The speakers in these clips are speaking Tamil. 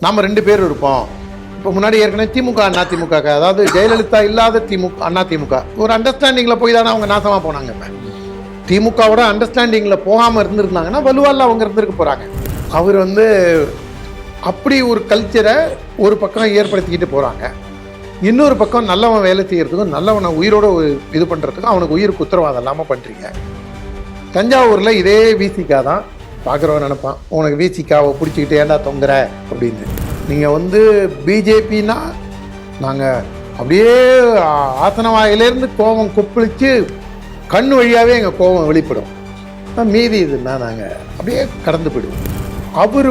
நாம் 2 பேர் இருப்போம். இப்போ முன்னாடி ஏற்கனவே திமுக அண்ணா திமுக, அதாவது ஜெயலலிதா இல்லாத திமுக அண்ணா திமுக ஒரு அண்டர்ஸ்டாண்டிங்கில் போய் தானே அவங்க நாசமாக போனாங்க. இப்போ திமுகவோட அண்டர்ஸ்டாண்டிங்கில் போகாமல் இருந்திருந்தாங்கன்னா வலுவால அவங்க இருந்திருக்க போகிறாங்க. அவர் அப்படி ஒரு கல்ச்சரை ஒரு பக்கம் ஏற்படுத்திக்கிட்டு போகிறாங்க. இன்னொரு பக்கம் நல்லவன் வேலை செய்யறதுக்கும் நல்லவனை உயிரோட இது பண்ணுறதுக்கும் அவனுக்கு உயிருக்கு உத்தரவாதம் இல்லாமல் பண்ணுறீங்க. தஞ்சாவூரில் இதே விசிகா தான் பார்க்குறவன் நினைப்பான், உனக்கு விசிகாவை பிடிச்சிக்கிட்டு ஏண்டா தொங்குற அப்படின்னு. நீங்கள் பிஜேபின்னா நாங்கள் அப்படியே ஆசன வாயிலேருந்து கோபம் கொப்பளித்து கண் வழியாகவே எங்கள் கோபம் வெளிப்படும். மீதி இதுன்னா நாங்கள் அப்படியே கடந்து போயிடுவோம். அவர்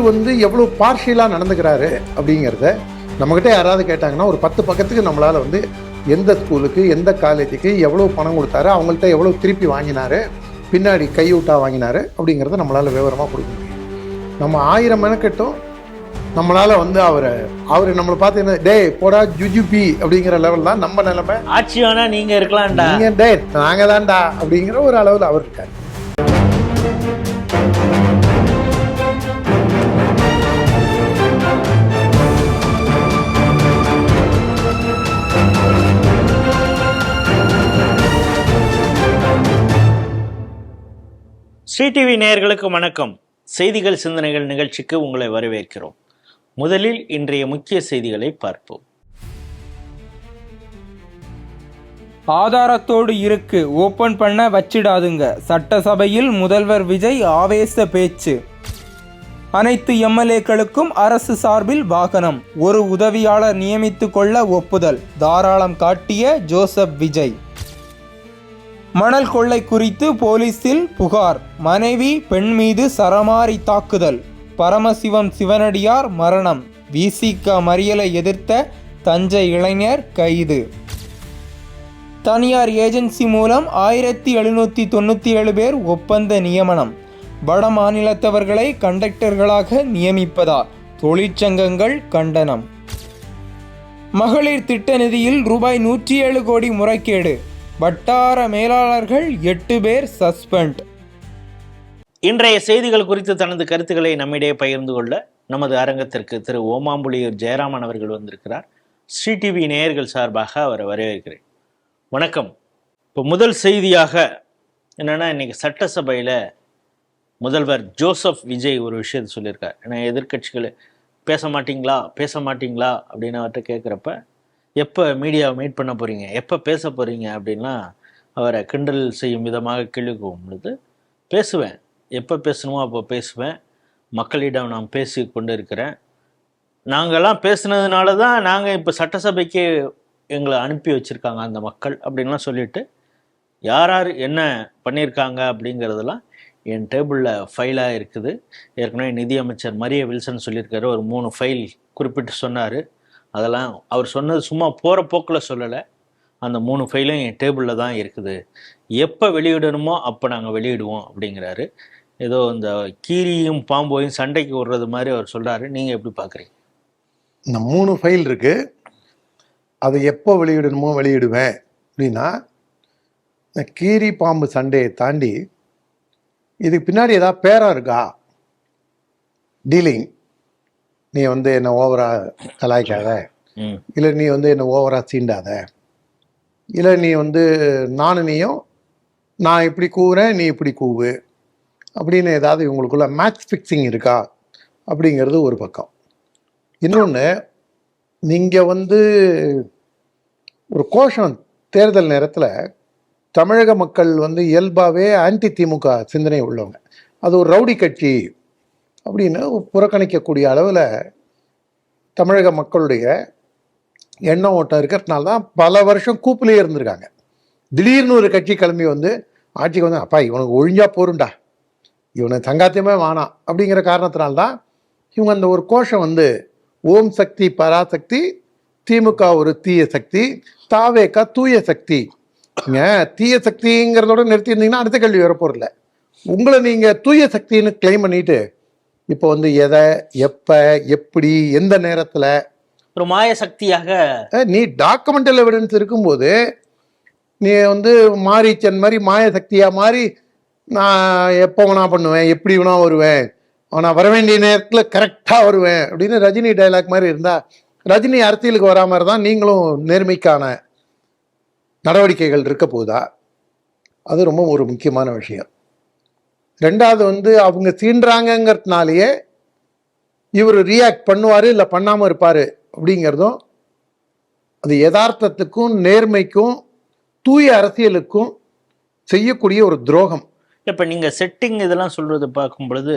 எவ்வளோ பார்ஷியலாக நடந்துக்கிறாரு அப்படிங்கிறத நம்மக்கிட்ட யாராவது கேட்டாங்கன்னா ஒரு 10 பக்கத்துக்கு நம்மளால் எந்த ஸ்கூலுக்கு எந்த காலேஜுக்கு எவ்வளோ பணம் கொடுத்தாரு, அவங்கள்ட்ட எவ்வளோ திருப்பி வாங்கினாரு, பின்னாடி கையூட்டாக வாங்கினாரு அப்படிங்கிறத நம்மளால் விவரமாக கொடுக்க முடியும். நம்ம 1000 மெனக்கட்டும் நம்மளால் அவர் நம்மளை பார்த்து என்ன டே போடா ஜுஜுபி அப்படிங்கிற லெவல் தான் நம்ம நிலைமை. ஆட்சி வேணா நீங்கள் இருக்கலாம்டா, நீங்கள் டே நாங்கள் தான்டா அப்படிங்கிற ஒரு அளவில் அவர் இருக்கார். ஸ்ரீ டிவி நேயர்களுக்கு வணக்கம். செய்திகள் சிந்தனைகள் நிகழ்ச்சிக்கு உங்களை வரவேற்கிறோம். முதலில் இன்றைய முக்கிய செய்திகளை பார்ப்போம். ஆதாரத்தோடு இருக்கு, ஓபன் பண்ண வச்சிடாதுங்க. சட்டசபையில் முதல்வர் விஜய் ஆவேச பேச்சு. அனைத்து எம்எல்ஏக்களுக்கும் அரசு சார்பில் வாகனம், ஒரு உதவியாளர் நியமித்து கொள்ள ஒப்புதல், தாராளம் காட்டிய ஜோசப் விஜய். மணல் கொள்ளை குறித்து போலீசில் புகார், மனைவி பெண் மீது சரமாரி தாக்குதல், பரமசிவம் சிவனடியார் மரணம், விசிக மறியலை எதிர்த்த தஞ்சை இளைஞர் கைது. தனியார் ஏஜென்சி மூலம் 1797 பேர் ஒப்பந்த நியமனம், வட மாநிலத்தவர்களை கண்டக்டர்களாக நியமிப்பதா தொழிற்சங்கங்கள் கண்டனம். மகளிர் திட்ட நிதியில் ரூபாய் 107 கோடி முறைகேடு, வட்டார மேலாளர்கள் 8 பேர் சஸ்பெண்ட். இன்றைய செய்திகள் குறித்து தனது கருத்துக்களை நம்மிடையே பகிர்ந்து கொள்ள நமது அரங்கத்திற்கு திரு ஓமாம்புலியூர் ஜெயராமன் அவர்கள் வந்திருக்கிறார். ஸ்ரீ டிவி நேயர்கள் சார்பாக அவரை வரவேற்கிறேன். வணக்கம். இப்போ முதல் செய்தியாக என்னென்னா, இன்னைக்கு சட்டசபையில் முதல்வர் ஜோசப் விஜய் ஒரு விஷயத்தை சொல்லியிருக்கார். ஏன்னா எதிர்கட்சிகள் பேச மாட்டிங்களா அப்படின்னு அவர்கிட்ட கேட்குறப்ப, எப்போ மீடியாவை மீட் பண்ண போகிறீங்க, எப்போ பேச போகிறீங்க அப்படின்லாம் அவரை கிண்டல் செய்யும் விதமாக கேள்வி பொழுது, பேசுவேன், எப்போ பேசணுமோ அப்போ பேசுவேன், மக்களிடம் நான் பேசி கொண்டு இருக்கிறேன், நாங்கள்லாம் பேசுனதுனால தான் நாங்கள் இப்போ சட்டசபைக்கு எங்களை அனுப்பி வச்சுருக்காங்க அந்த மக்கள் அப்படின்லாம் சொல்லிட்டு, யார் என்ன பண்ணியிருக்காங்க அப்படிங்கிறதெல்லாம் என் டேபிளில் ஃபைலாக இருக்குது. ஏற்கனவே நிதியமைச்சர் மரிய வில்சன் சொல்லியிருக்காரு, ஒரு 3 ஃபைல் குறிப்பிட்டு சொன்னார். அதெல்லாம் அவர் சொன்னது சும்மா போகிற போக்கில் சொல்லலை. அந்த 3 ஃபைலும் என் டேபிளில் தான் இருக்குது. எப்போ வெளியிடணுமோ அப்போ நாங்கள் வெளியிடுவோம் அப்படிங்கிறாரு. ஏதோ இந்த கீரியும் பாம்போயும் சண்டைக்கு விடுறது மாதிரி அவர் சொல்கிறாரு. நீங்கள் எப்படி பார்க்குறீங்க? இந்த 3 ஃபைல் இருக்குது, அதை எப்போ வெளியிடணுமோ வெளியிடுவேன் அப்படின்னா, இந்த கீரி பாம்பு சண்டையை தாண்டி இதுக்கு பின்னாடி ஏதாவது பேரா இருக்கா? டீலிங், நீ என்னை ஓவரா கலாய்க்காத, இல்லை நீ என்னை ஓவரா சீண்டாத, இல்லை நீ நானும் நீயும் நான் இப்படி கூவுறேன் நீ இப்படி கூவு அப்படின்னு ஏதாவது இவங்களுக்குள்ள மேட்ச் ஃபிக்ஸிங் இருக்கா அப்படிங்கிறது ஒரு பக்கம். இன்னொன்று, நீங்கள் ஒரு கோஷம் தேர்தல் நேரத்தில் தமிழக மக்கள் இயல்பாகவே ஆன்டி திமுக சிந்தனை உள்ளவங்க, அது ஒரு ரவுடி கட்சி அப்படின்னு புறக்கணிக்கக்கூடிய அளவில் தமிழக மக்களுடைய எண்ணம் ஓட்டம் இருக்கிறதுனால தான் பல வருஷம் கூப்பிலே இருந்திருக்காங்க. திடீர்னு ஒரு கட்சி கிளம்பி ஆட்சிக்கு அப்பா இவனுக்கு ஒழிஞ்சா போருண்டா, இவனுக்கு சங்காத்தியமே வேணாம் அப்படிங்கிற காரணத்தினால்தான் இவங்க அந்த ஒரு கோஷம் ஓம் சக்தி பராசக்தி, திமுக ஒரு தீய சக்தி, தாவேக்கா தூய சக்தி. தீய சக்திங்கிறதோட நிறுத்தியிருந்தீங்கன்னா அடுத்த கேள்வி வரப்போறதில்ல. உங்களை நீங்கள் தூய சக்தின்னு கிளைம் பண்ணிட்டு இப்போ எதை எப்போ எப்படி எந்த நேரத்தில் ஒரு மாய சக்தியாக நீ டாக்குமெண்டல் எவிடன்ஸ் இருக்கும்போது நீ மாரீச்சன் மாதிரி மாய சக்தியாக மாறி நான் எப்போ வேணா பண்ணுவேன், எப்படி வேணா வருவேன், ஆனால் வர வேண்டிய நேரத்தில் கரெக்டாக வருவேன் அப்படின்னு ரஜினி டைலாக் மாதிரி இருந்தால், ரஜினி அரசியலுக்கு வரா மாதிரி தான் நீங்களும் நேர்மைக்கான நடவடிக்கைகள் இருக்க போகுதா? அது ரொம்ப ஒரு முக்கியமான விஷயம். ரெண்டாவது வந்து அவங்க சீன்றாங்கங்கிறதுனாலேயே இவர் ரியாக்ட் பண்ணுவார் இல்லை பண்ணாமல் இருப்பார் அப்படிங்கிறதும் அது யதார்த்தத்துக்கும் நேர்மைக்கும் தூய அரசியலுக்கும் செய்யக்கூடிய ஒரு துரோகம். இப்போ நீங்கள் செட்டிங் இதெல்லாம் சொல்கிறது பார்க்கும் பொழுது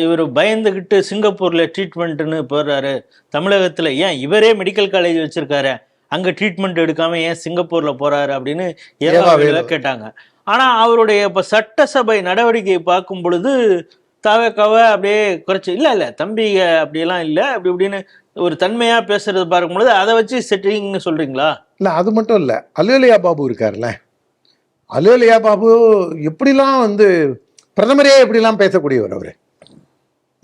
இவர் பயந்துக்கிட்டு சிங்கப்பூரில் ட்ரீட்மெண்ட்டுன்னு போடுறாரு, தமிழகத்தில் ஏன் இவரே மெடிக்கல் காலேஜ் வச்சுருக்காரு, அங்கே ட்ரீட்மெண்ட் எடுக்காமல் ஏன் சிங்கப்பூரில் போகிறாரு அப்படின்னு ஏவாவேல கேட்டாங்க. ஆனால் அவருடைய இப்போ சட்டசபை நடவடிக்கையை பார்க்கும் பொழுது தவக்கவை அப்படியே குறைச்சி இல்லை தம்பி அப்படியெல்லாம் இல்லை அப்படி இப்படின்னு ஒரு தன்மையாக பேசுறது பார்க்கும்பொழுது அதை வச்சு செட்டிங்னு சொல்கிறீங்களா? இல்லை, அது மட்டும் இல்லை, அலுவலியா பாபு இருக்கார்ல, அலுவலியா பாபு எப்படிலாம் வந்து பிரதமரே எப்படிலாம் பேசக்கூடியவர். அவரு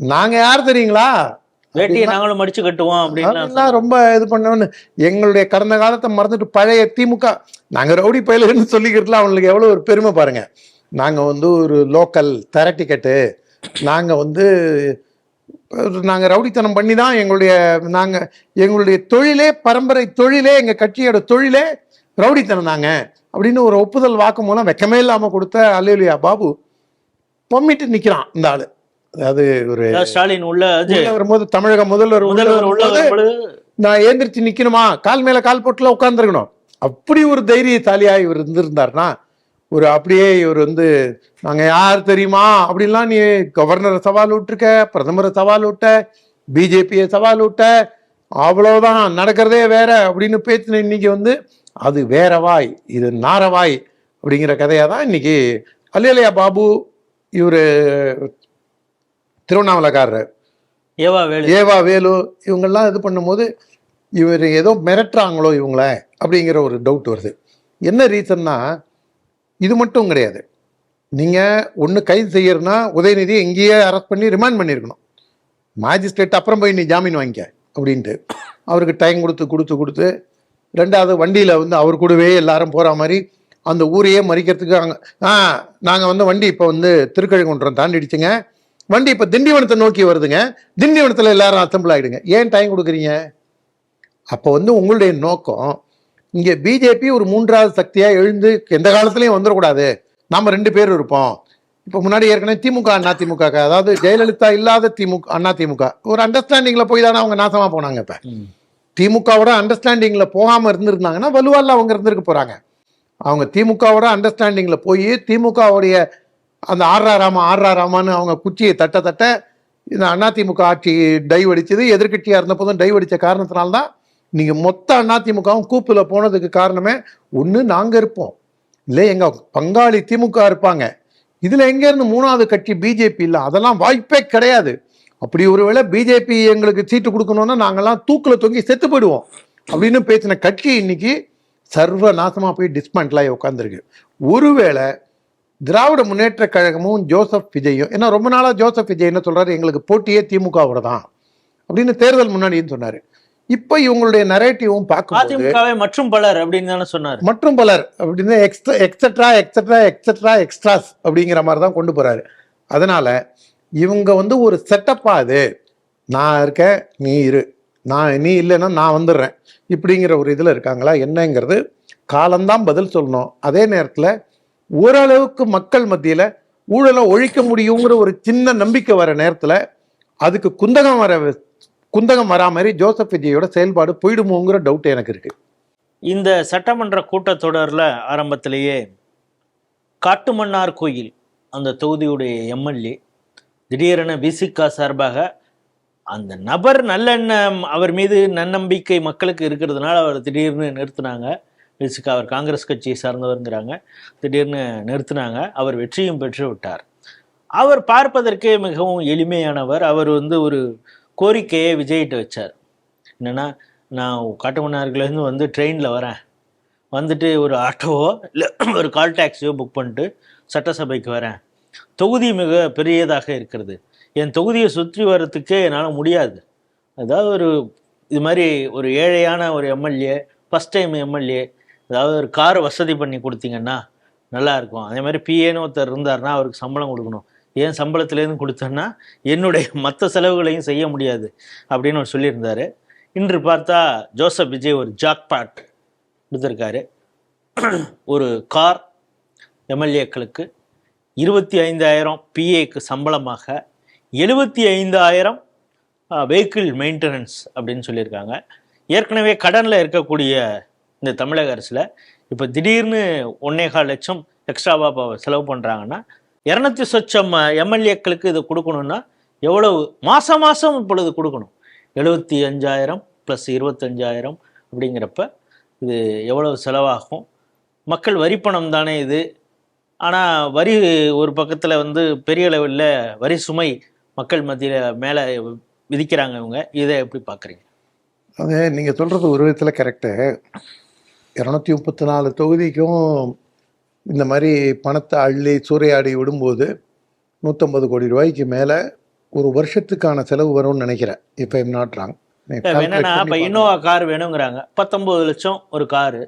நாங்கள் யார் தெரியுங்களா, வேட்டியை நாங்களும் மடிச்சு கட்டுவோம் அப்படின்லாம் ரொம்ப இது பண்ணோன்னு எங்களுடைய கடந்த காலத்தை மறந்துட்டு பழைய திமுக நாங்கள் ரவுடி பயலுன்னு சொல்லிக்கிறதுல அவங்களுக்கு எவ்வளோ ஒரு பெருமை பாருங்க. நாங்கள் வந்து ஒரு லோக்கல் தர டிக்கெட்டு, நாங்கள் வந்து நாங்கள் ரவுடித்தனம் பண்ணி தான் எங்களுடைய தொழிலே, பரம்பரை தொழிலே, எங்கள் கட்சியோட தொழிலே ரவுடித்தனம் தாங்க அப்படின்னு ஒரு ஒப்புதல் வாக்கு மூலம் வெக்கமே இல்லாமல் கொடுத்த அலுவலியா பாபு பொம்மிட்டு நிற்கிறான் இந்த ஆளு. அதாவது ஒரு ஸ்டாலின் உள்ள வரும்போது தமிழக முதல்வர் நான் ஏந்திரிச்சு நிக்கணுமா, கால் மேல கால் போட்டுல உட்கார்ந்துருக்கணும், அப்படி ஒரு தைரியசாலியா இவர் இருந்திருந்தாருன்னா ஒரு அப்படியே இவர் வந்து நாங்க யார் தெரியுமா அப்படின்லாம் நீ கவர்னரை சவால் விட்டுருக்க, பிரதமரை சவால் விட்ட, பிஜேபியை சவால் விட்ட, அவ்வளவுதான் நடக்கிறதே வேற அப்படின்னு பேச்சு. இன்னைக்கு வந்து அது வேறவாய் இது நாரவாய் அப்படிங்கிற கதையா தான் இன்னைக்கு அலுவலியா பாபு இவரு திருவண்ணாமலைக்காரர் ஏவா வேலு இவங்கெல்லாம் இது பண்ணும்போது இவர் ஏதோ மிரட்டுறாங்களோ இவங்கள அப்படிங்கிற ஒரு டவுட் வருது. என்ன ரீசன்னா இது மட்டும் கிடையாது, நீங்கள் ஒன்று கைது செய்யறதுனா உதயநிதி எங்கேயே அரெஸ்ட் பண்ணி ரிமாண்ட் பண்ணியிருக்கணும், மேஜிஸ்ட்ரேட் அப்புறம் போய் நீ ஜாமீன் வாங்கிக்க அப்படின்ட்டு அவருக்கு டைம் கொடுத்து ரெண்டாவது வண்டியில் வந்து அவர் கூடவே எல்லாரும் போகிற மாதிரி அந்த ஊரையே மறிக்கிறதுக்கு நாங்கள் வந்து வண்டி இப்போ வந்து திருக்கழுங்குன்றம் தாண்டிடுச்சுங்க, வண்டி இப்போ திண்டிவனத்தை நோக்கி வருதுங்க, திண்டிவனத்தில் எல்லாரும் அசம்பிள் ஆகிடுங்க, ஏன் டைம் கொடுக்குறீங்க? அப்போ வந்து உங்களுடைய நோக்கம் இங்கே பிஜேபி ஒரு மூன்றாவது சக்தியாக எழுந்து எந்த காலத்துலையும் வந்துடக்கூடாது, நாம் 2 பேர் இருப்போம். இப்போ முன்னாடி ஏற்கனவே திமுக அண்ணா திமுக, அதாவது ஜெயலலிதா இல்லாத திமுக அண்ணா திமுக ஒரு அண்டர்ஸ்டாண்டிங்கில் போய் தானே அவங்க நாசமாக போனாங்க. இப்போ திமுகவோட அண்டர்ஸ்டாண்டிங்கில் போகாமல் இருந்திருந்தாங்கன்னா வலுவால அவங்க இருந்திருக்க போகிறாங்க. அவங்க திமுகவோட அண்டர்ஸ்டாண்டிங்கில் போய் திமுகவுடைய அந்த ஆறாராமான்னு அவங்க குச்சியை தட்ட இந்த அதிமுக ஆட்சி டைவடிச்சது, எதிர்கட்சியாக இருந்த போதும் டைவடித்த காரணத்தினால்தான் நீங்கள் மொத்த அதிமுகவும் கூப்பில் போனதுக்கு காரணமே ஒன்று நாங்கள் இருப்போம், இல்லை எங்கள் பங்காளி திமுக இருப்பாங்க, இதில் எங்கேருந்து 3வது கட்சி பிஜேபி இல்லை, அதெல்லாம் வாய்ப்பே கிடையாது. அப்படி ஒருவேளை பிஜேபி எங்களுக்கு சீட்டு கொடுக்கணும்னா நாங்கள்லாம் தூக்கில் தொங்கி செத்து போயிடுவோம் அப்படின்னு பேசின கட்சி இன்னைக்கு சர்வ நாசமாக போய் டிஸ்மேண்டிலாகி உட்காந்துருக்கு. ஒருவேளை திராவிட முன்னேற்ற கழகமும் ஜோசப் விஜயும், ஏன்னா ரொம்ப நாளாக ஜோசப் விஜய் என்ன சொல்கிறாரு, எங்களுக்கு போட்டியே திமுகவோட தான் அப்படின்னு தேர்தல் முன்னாடின்னு சொன்னார். இப்போ இவங்களுடைய நரேட்டிவும் பார்க்கும்போது மற்றும் பலர் அப்படின்னு தானே சொன்னார், மற்றும் பலர் அப்படின்னு எக்ஸ்ட்ராஸ் அப்படிங்கிற மாதிரி தான் கொண்டு போகிறாரு. அதனால் இவங்க வந்து ஒரு செட்டப்பாக அது நான் இருக்கேன் நீ இரு, நீ இல்லைன்னா நான் வந்துடுறேன் இப்படிங்கிற ஒரு இதில் இருக்காங்களா என்னங்கிறது காலம்தான் பதில் சொல்லணும். அதே நேரத்தில் ஓரளவுக்கு மக்கள் மத்தியில் ஊழலை ஒழிக்க முடியுங்கிற ஒரு சின்ன நம்பிக்கை வர நேரத்தில் அதுக்கு குந்தகம் வரா மாதிரி ஜோசப் விஜயோட செயல்பாடு போயிடுமோங்கிற டவுட் எனக்கு இருக்கு. இந்த சட்டமன்ற கூட்டத்தொடரில் ஆரம்பத்திலேயே காட்டுமன்னார் கோயில் அந்த தொகுதியுடைய எம்எல்ஏ திடீரென விசிகா சார்பாக அந்த நபர் நல்லெண்ணம் அவர் மீது நன்னம்பிக்கை மக்களுக்கு இருக்கிறதுனால அவர் திடீர்னு நிறுத்தினாங்க. விசிகா அவர் காங்கிரஸ் கட்சியை சார்ந்தவருங்கிறாங்க, திடீர்னு நிறுத்தினாங்க. அவர் வெற்றியும் பெற்று விட்டார். அவர் பார்ப்பதற்கே மிகவும் எளிமையானவர். அவர் வந்து ஒரு கோரிக்கையை விஜய்கிட்ட வச்சார். என்னென்னா, நான் காட்டுமன்னார்லேருந்து வந்து ட்ரெயினில் வரேன், வந்துட்டு ஒரு ஆட்டோவோ இல்லை ஒரு கால் டாக்ஸியோ புக் பண்ணிட்டு சட்டசபைக்கு வரேன், தொகுதி மிக பெரியதாக இருக்கிறது, என் தொகுதியை சுற்றி வர்றதுக்கே என்னால் முடியாது, அதாவது இது மாதிரி ஒரு ஏழையான ஒரு எம்எல்ஏ, ஃபஸ்ட் டைம் எம்எல்ஏ, ஏதாவது ஒரு கார் வசதி பண்ணி கொடுத்தீங்கன்னா நல்லாயிருக்கும், அதே மாதிரி பிஏன்னு ஒருத்தர் இருந்தார்னா அவருக்கு சம்பளம் கொடுக்கணும், ஏன் சம்பளத்திலேருந்து கொடுத்தேன்னா என்னுடைய மற்ற செலவுகளையும் செய்ய முடியாது அப்படின்னு அவர் சொல்லியிருந்தாரு. இன்று பார்த்தா ஜோசப் விஜய் ஒரு ஜாக்பாட் கொடுத்துருக்காரு. ஒரு கார் எம்எல்ஏக்களுக்கு 25,000 பிஏக்கு சம்பளமாக 75,000 வெஹிக்கிள் மெயின்டெனன்ஸ் அப்படின்னு சொல்லியிருக்காங்க. ஏற்கனவே கடனில் இருக்கக்கூடிய இந்த தமிழக அரசில் இப்போ திடீர்னு 1.25 லட்சம் எக்ஸ்ட்ராவாக செலவு பண்ணுறாங்கன்னா 200 சொச்சம் எம்எல்ஏக்களுக்கு இதை கொடுக்கணுன்னா எவ்வளவு மாதம் இப்பொழுது கொடுக்கணும்? 75,000 + 25,000 அப்படிங்கிறப்ப இது எவ்வளவு செலவாகும்? மக்கள் வரி பணம் தானே இது. ஆனால் வரி ஒரு பக்கத்தில் வந்து பெரிய லெவலில் வரி சுமை மக்கள் மத்தியில் மேலே விதிக்கிறாங்க. இவங்க இதை எப்படி பார்க்குறீங்க? அது நீங்கள் சொல்கிறது ஒரு விதத்தில் கரெக்டு. 234 தொகுதிக்கும் இந்த மாதிரி பணத்தை அள்ளி சூறையாடி விடும்போது 150 கோடி ரூபாய்க்கு மேலே ஒரு வருஷத்துக்கான செலவு வரும்னு நினைக்கிறேன். இப்போ ஐம் நாட் ராங். என்னன்னா இப்போ இன்னோவா கார் வேணுங்கிறாங்க. 19 லட்சம் ஒரு காரு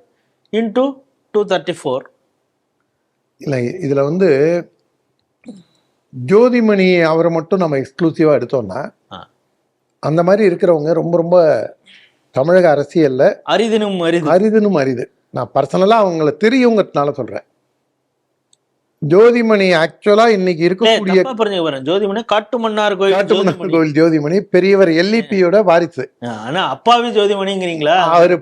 இன்டூ 234. இல்லை, இதில் வந்து ஜோதிமணி அவரை மட்டும் நம்ம எக்ஸ்க்ளூசிவாக எடுத்தோம்னா அந்த மாதிரி இருக்கிறவங்க ரொம்ப ரொம்ப தமிழக அரசியலில் அரிதினும் அரிது. நான் பர்சனலாக அவங்கள தெரியுங்கிறதுனால சொல்கிறேன். ஜோதிமணி ஆக்சுவலாக இன்னைக்கு இருக்கக்கூடிய ஜோதிமணி காட்டுமன்னார் கோவில் ஜோதிமணி பெரியவர் எல்இபியோட வாரிசு. ஆனா அப்பாவி ஜோதிமணிங்கிறீங்களா? அவரு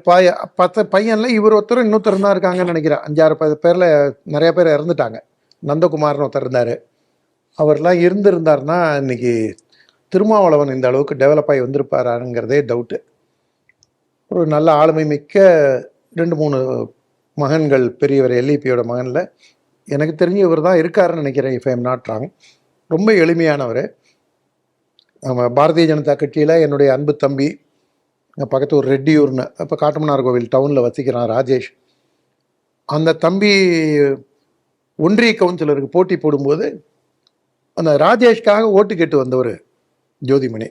10 பையன்ல இவர் ஒருத்தர் இன்னொருத்தர் தான் இருக்காங்கன்னு நினைக்கிறேன். 5-6 பேர்ல நிறைய பேர் இறந்துட்டாங்க. நந்தகுமார்னு ஒருத்தர் இருந்தாரு. அவர்லாம் இருந்திருந்தாருன்னா இன்னைக்கு திருமாவளவன் இந்த அளவுக்கு டெவலப் ஆகி வந்திருப்பாருங்கிறதே டவுட்டு. ஒரு நல்ல ஆளுமை மிக்க 2-3 மகன்கள் பெரியவர் எல்இபியோட மகனில் எனக்கு தெரிஞ்சு இவர் தான் இருக்காருன்னு நினைக்கிறேன். If I'm not wrong. ரொம்ப எளிமையானவர். நம்ம பாரதிய ஜனதா கட்சியில் என்னுடைய அன்பு தம்பி பக்கத்து ஒரு ரெட்டியூர்னு இப்போ காட்டுமன்னார் கோவில் டவுனில் வசிக்கிறான் ராஜேஷ். அந்த தம்பி ஒன்றிய கவுன்சிலருக்கு போட்டி போடும்போது அந்த ராஜேஷ்காக ஓட்டு கேட்டு வந்தவர் ஜோதிமணி.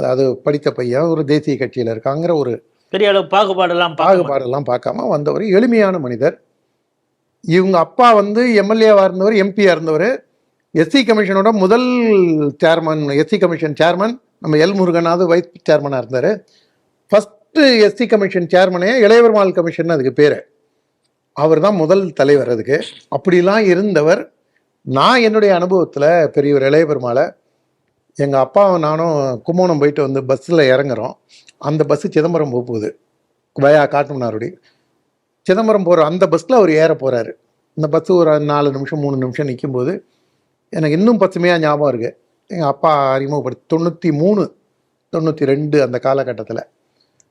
அதாவது படித்த பையன், ஒரு தேசிய கட்சியில் இருக்காங்கிற ஒரு பெரிய அளவு பாகுபாடெல்லாம் பார்க்காம வந்தவர். எளிமையான மனிதர். இவங்க அப்பா வந்து எம்எல்ஏவாக இருந்தவர், எம்பியாக இருந்தவர். எஸ்சி கமிஷனோட முதல் சேர்மன், எஸ்சி கமிஷன் சேர்மன் நம்ம எல் முருகனாவது வைஸ் சேர்மனாக இருந்தார். ஃபஸ்ட்டு எஸ்சி கமிஷன் சேர்மனே இளையவர்மாள் கமிஷன் அதுக்கு பேர். அவர் தான் முதல் தலைவர் அதுக்கு. அப்படிலாம் இருந்தவர். நான் என்னுடைய அனுபவத்தில் பெரியவர் இளையபெருமாளை எங்கள் அப்பாவும் நானும் கும்போணம் போயிட்டு வந்து பஸ்ஸில் இறங்குறோம். அந்த பஸ்ஸு சிதம்பரம் போகுது வயா காட்டுமன்னாருடைய. சிதம்பரம் போகிற அந்த பஸ்ஸில் அவர் ஏற போகிறாரு. இந்த பஸ்ஸு ஒரு 4 நிமிஷம் 3 நிமிஷம் நிற்கும்போது எனக்கு இன்னும் பசுமையாக ஞாபகம் இருக்குது. எங்கள் அப்பா அறிமுகப்படுத்தி 93 92 அந்த காலகட்டத்தில்.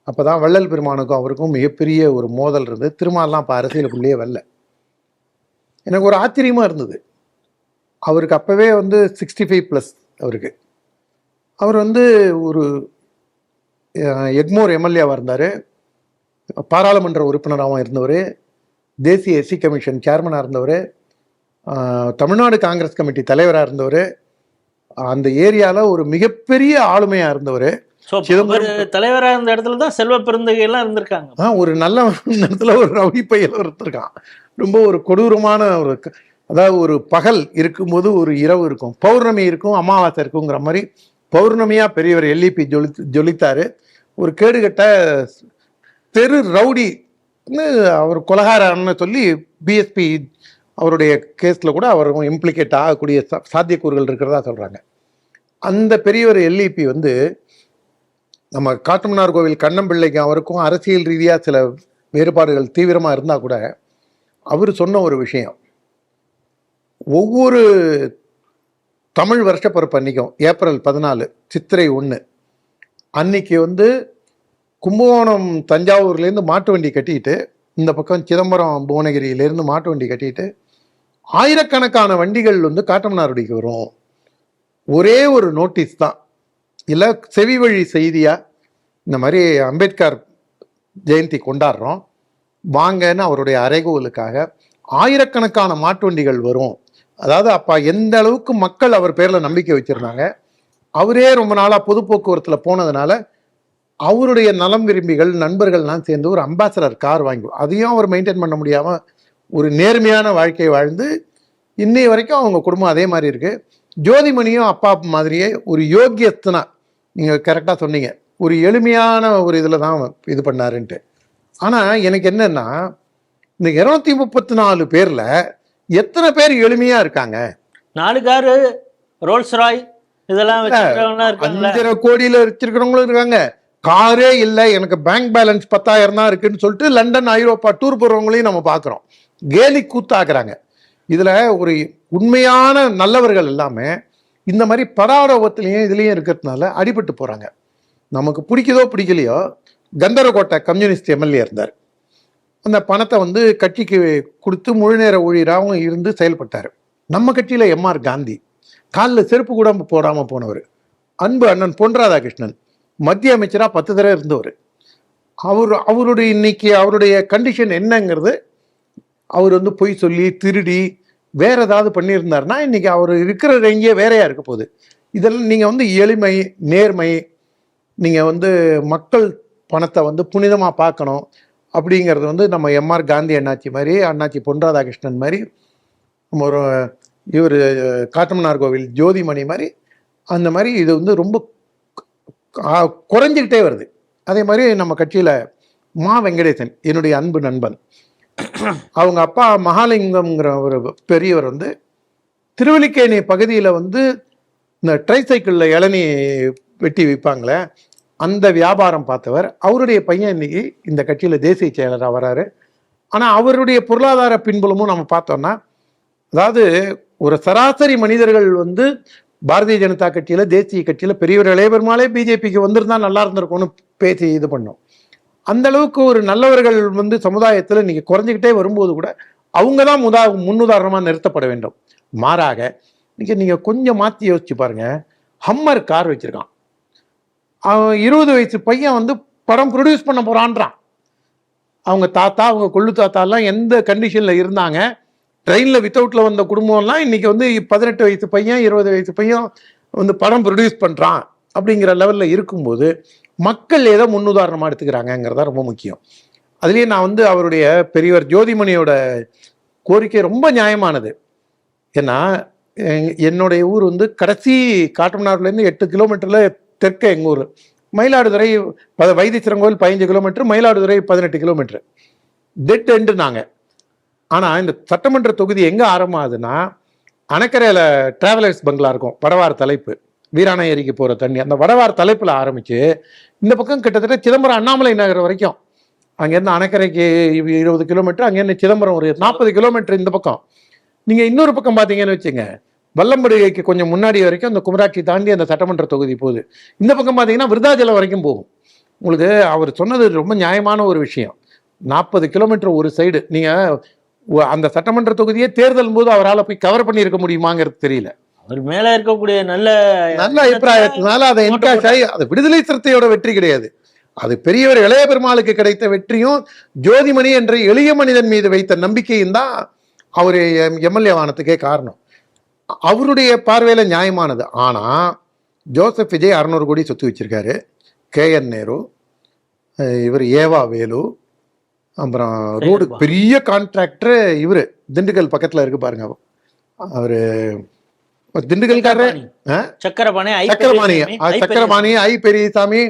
அப்போ தான் வள்ளல் பெருமானுக்கும் அவருக்கும் மிகப்பெரிய ஒரு மோதல் இருந்தது. திருமாலாம் இப்போ அரசியலுக்குள்ளேயே வரல. எனக்கு ஒரு ஆச்சரியமாக இருந்தது. அவருக்கு அப்போவே வந்து 65+ அவருக்கு. அவர் வந்து ஒரு எக்மோர் எம்எல்ஏவாக இருந்தார். பாராளுமன்ற உறுப்பினராகவும் இருந்தவர். தேசிய எஸ்சி கமிஷன் சேர்மனாக இருந்தவர். தமிழ்நாடு காங்கிரஸ் கமிட்டி தலைவராக இருந்தவர். அந்த ஏரியாவில் ஒரு மிகப்பெரிய ஆளுமையாக இருந்தவர். தலைவராக இருந்த இடத்துல தான் செல்வ பெருந்தகையெல்லாம் இருந்திருக்காங்க. ஒரு நல்ல இடத்துல ஒரு ரவுடி பையன் இருந்திருக்கான். ரொம்ப ஒரு கொடூரமான ஒரு, அதாவது ஒரு பகல் இருக்கும்போது ஒரு இரவு இருக்கும், பௌர்ணமி இருக்கும், அமாவாசை இருக்குங்கிற மாதிரி பௌர்ணமியாக பெரியவர் எல்இபி ஜொலித்தார். ஒரு கேடுகட்ட தெரு ரவுடின்னு அவர் கொலகாரன்னு சொல்லி பிஎஸ்பி அவருடைய கேஸில் கூட அவர் இம்ப்ளிகேட் ஆகக்கூடிய சாத்தியக்கூறுகள் இருக்கிறதா சொல்கிறாங்க. அந்த பெரியவர் எல்இபி வந்து நம்ம காட்டுமன்னார் கோவில் கண்ணம்பிள்ளைக்கு அவருக்கும் அரசியல் ரீதியாக சில வேறுபாடுகள் தீவிரமாக இருந்தால் கூட அவர் சொன்ன ஒரு விஷயம், ஒவ்வொரு தமிழ் வருஷப்பிறப்பு அன்றைக்கும் ஏப்ரல் 14 சித்திரை 1 அன்னைக்கு வந்து கும்பகோணம் தஞ்சாவூர்லேருந்து மாட்டு வண்டி கட்டிட்டு, இந்த பக்கம் சிதம்பரம் புவனகிரியிலேருந்து மாட்டு வண்டி கட்டிட்டு ஆயிரக்கணக்கான வண்டிகள் வந்து காட்டுமன்னாருடிக்கு வரும். ஒரே ஒரு நோட்டீஸ் தான், இல்லை செவி வழி செய்தியாக இந்த மாதிரி அம்பேத்கர் ஜெயந்தி கொண்டாடுறோம் வாங்கன்னு அவருடைய அறைகூவலுக்காக ஆயிரக்கணக்கான மாட்டு வண்டிகள் வரும். அதாவது அப்போ எந்த அளவுக்கு மக்கள் அவர் பேரில் நம்பிக்கை வச்சுருந்தாங்க. அவரே ரொம்ப நாளாக பொது போக்குவரத்தில் போனதுனால அவருடைய நலம் விரும்பிகள் நண்பர்கள்லாம் சேர்ந்து ஒரு அம்பாசடர் கார் வாங்கி, அதையும் அவர் மெயின்டைன் பண்ண முடியாமல் ஒரு நேர்மையான வாழ்க்கையை வாழ்ந்து இன்னைய வரைக்கும் அவங்க குடும்பம் அதே மாதிரி இருக்குது. ஜோதிமணியும் அப்பா மாதிரியே ஒரு யோக்கியஸ்தனா, நீங்கள் கரெக்டாக சொன்னீங்க, ஒரு எளிமையான ஒரு இதில் தான் இது பண்ணாருன்ட்டு. ஆனால் எனக்கு என்னன்னா, இந்த 234 பேரில் எத்தனை பேர் எளிமையாக இருக்காங்க? 4 காரு, ரோல்ஸ் ராய் இதெல்லாம் வச்சிருக்கவங்க இருக்காங்க. 5.5 கோடியில் வச்சிருக்கிறவங்களும் இருக்காங்க. காரே இல்லை, எனக்கு பேங்க் பேலன்ஸ் 10,000 தான் இருக்குன்னு சொல்லிட்டு லண்டன் ஐரோப்பா டூர் போகிறவங்களையும் நம்ம பார்க்குறோம். கேலி கூத்தாக்குறாங்க. இதில் ஒரு உண்மையான நல்லவர்கள் எல்லாமே இந்த மாதிரி படாரவத்திலையும் இதுலேயும் இருக்கிறதுனால அடிபட்டு போகிறாங்க. நமக்கு பிடிக்குதோ பிடிக்கலையோ, கந்தரகோட்டை கம்யூனிஸ்ட் எம்எல்ஏ இருந்தார். அந்த பணத்தை வந்து கட்சிக்கு கொடுத்து முழு நேர ஊழியராகவும் இருந்து செயல்பட்டார். நம்ம கட்சியில் எம்ஆர் காந்தி காலில் செருப்பு கூட போடாமல் போனவர். அன்பு அண்ணன் பொன் ராதாகிருஷ்ணன் மத்திய அமைச்சராக 10 தடவை இருந்தவர். அவருடைய இன்னைக்கு அவருடைய கண்டிஷன் என்னங்கிறது, அவர் வந்து பொய் சொல்லி திருடி வேற ஏதாவது பண்ணியிருந்தாருன்னா இன்னைக்கு அவர் இருக்கிற ரேங்கே வேறையா இருக்க போகுது. இதெல்லாம் நீங்கள் வந்து எளிமை, நேர்மை, நீங்கள் வந்து மக்கள் பணத்தை வந்து புனிதமாக பார்க்கணும் அப்படிங்கிறது வந்து நம்ம எம்ஆர் காந்தி அண்ணாச்சி மாதிரி, அண்ணாச்சி பொன் ராதாகிருஷ்ணன் மாதிரி, நம்ம ஒரு இவர் காட்டுமன்னார் கோவில் ஜோதிமணி மாதிரி, அந்த மாதிரி இது வந்து ரொம்ப குறைஞ்சிக்கிட்டே வருது. அதே மாதிரி நம்ம கட்சியில் மா வெங்கடேசன், என்னுடைய அன்பு நண்பன், அவங்க அப்பா மகாலிங்கம்ங்கிற ஒரு பெரியவர் வந்து திருவல்லிக்கேணி பகுதியில் வந்து இந்த ட்ரைசைக்கிளில் இளநீ வெட்டி விற்பாங்களே அந்த வியாபாரம் பார்த்தவர். அவருடைய பையன் இன்னைக்கு இந்த கட்சியில் தேசிய செயலராக வராரு. ஆனால் அவருடைய பொருளாதார பின்புலமும் நம்ம பார்த்தோம்னா, அதாவது ஒரு சராசரி மனிதர்கள் வந்து பாரதிய ஜனதா கட்சியில், தேசிய கட்சியில் பெரியவர் இளைய பெருமாளே பிஜேபிக்கு வந்திருந்தா நல்லா இருந்திருக்கும்னு பேசி இது பண்ணோம். அந்த அளவுக்கு ஒரு நல்லவர்கள் வந்து சமுதாயத்தில் இன்னைக்கு குறைஞ்சிக்கிட்டே வரும்போது கூட அவங்க தான் முன்னுதாரணமாக நிறுத்தப்பட வேண்டும். மாறாக இன்னைக்கு நீங்கள் கொஞ்சம் மாற்றி யோசிச்சு பாருங்க. ஹம்மர் கார் வச்சிருக்கான், அவன் 20 வயசு பையன் வந்து படம் ப்ரொடியூஸ் பண்ண போறான்றான். அவங்க தாத்தா, அவங்க கொள்ளு தாத்தாலாம் எந்த கண்டிஷனில் இருந்தாங்க, ட்ரெயினில் வித்தவுட்டில் வந்த குடும்பம்லாம் இன்னைக்கு வந்து 18 வயசு பையன் 20 வயசு பையன் வந்து படம் ப்ரொடியூஸ் பண்ணுறான் அப்படிங்கிற லெவலில் இருக்கும்போது மக்கள் ஏதோ முன்னுதாரணமாக எடுத்துக்கிறாங்கங்கிறதா ரொம்ப முக்கியம். அதுலேயே நான் வந்து அவருடைய பெரியவர் ஜோதிமணியோட கோரிக்கை ரொம்ப நியாயமானது. ஏன்னா என்னுடைய ஊர் வந்து கடைசி காட்டுமன்னார்லேருந்து 8 கிலோமீட்டரில் தெற்க எங்கள் ஊர். Mayiladuthurai Vaitheeswaran Koil 15 kilometre, Mayiladuthurai 18 kilometre. Dead end நாங்கள். ஆனால் இந்த சட்டமன்ற தொகுதி எங்கே ஆரம்பமாகுதுன்னா, அணைக்கரையில் டிராவலர்ஸ் பங்களா இருக்கும், வடவார் தலைப்பு, வீராணை ஏரிக்கு போகிற தண்ணி, அந்த வடவார் தலைப்பில் ஆரம்பித்து இந்த பக்கம் கிட்டத்தட்ட சிதம்பரம் அண்ணாமலை நகர் வரைக்கும், அங்கேருந்து அணைக்கரைக்கு 20 கிலோமீட்டர், அங்கேருந்து சிதம்பரம் ஒரு 40 கிலோமீட்டர் இந்த பக்கம். நீங்கள் இன்னொரு பக்கம் பார்த்தீங்கன்னு வச்சுங்க, வல்லம்படுகைக்கு கொஞ்சம் முன்னாடி வரைக்கும் அந்த குமராட்சி தாண்டி அந்த சட்டமன்ற தொகுதி போகுது. இந்த பக்கம் பார்த்தீங்கன்னா விருதாச்சலம் வரைக்கும் போகும். உங்களுக்கு அவர் சொன்னது ரொம்ப நியாயமான ஒரு விஷயம். 40 கிலோமீட்டர் ஒரு சைடு. நீங்கள் அந்த சட்டமன்ற தொகுதியே தேர்தல் போது அவரால் போய் கவர் பண்ணியிருக்க முடியுமாங்கிறது தெரியல. அவர் மேல இருக்கக்கூடிய நல்ல அபிப்பிராயத்தினால அதை என்கேஷ் ஆகி, அது விடுதலை சிறுத்தையோட வெற்றி கிடையாது, அது பெரியவர் இளைய பெருமாளுக்கு கிடைத்த வெற்றியும் ஜோதிமணி என்ற எளிய மனிதன் மீது வைத்த நம்பிக்கையும் தான் அவர் எம்எல்ஏ வானத்துக்கே காரணம். அவருடைய பார்வையில் நியாயமானது. ஆனால் ஜோசப் விஜய் 600 கோடி சொத்து வச்சிருக்காரு, KN நேரு, இவர் ஏவா வேலு, அப்புறம் ரோடு பெரிய கான்ட்ராக்டர் இவர் திண்டுக்கல் பக்கத்தில் இருக்கு பாருங்க, அவர் திண்டுக்கல்காரர் சக்கரபாணி, ஐ பெரியசாமி,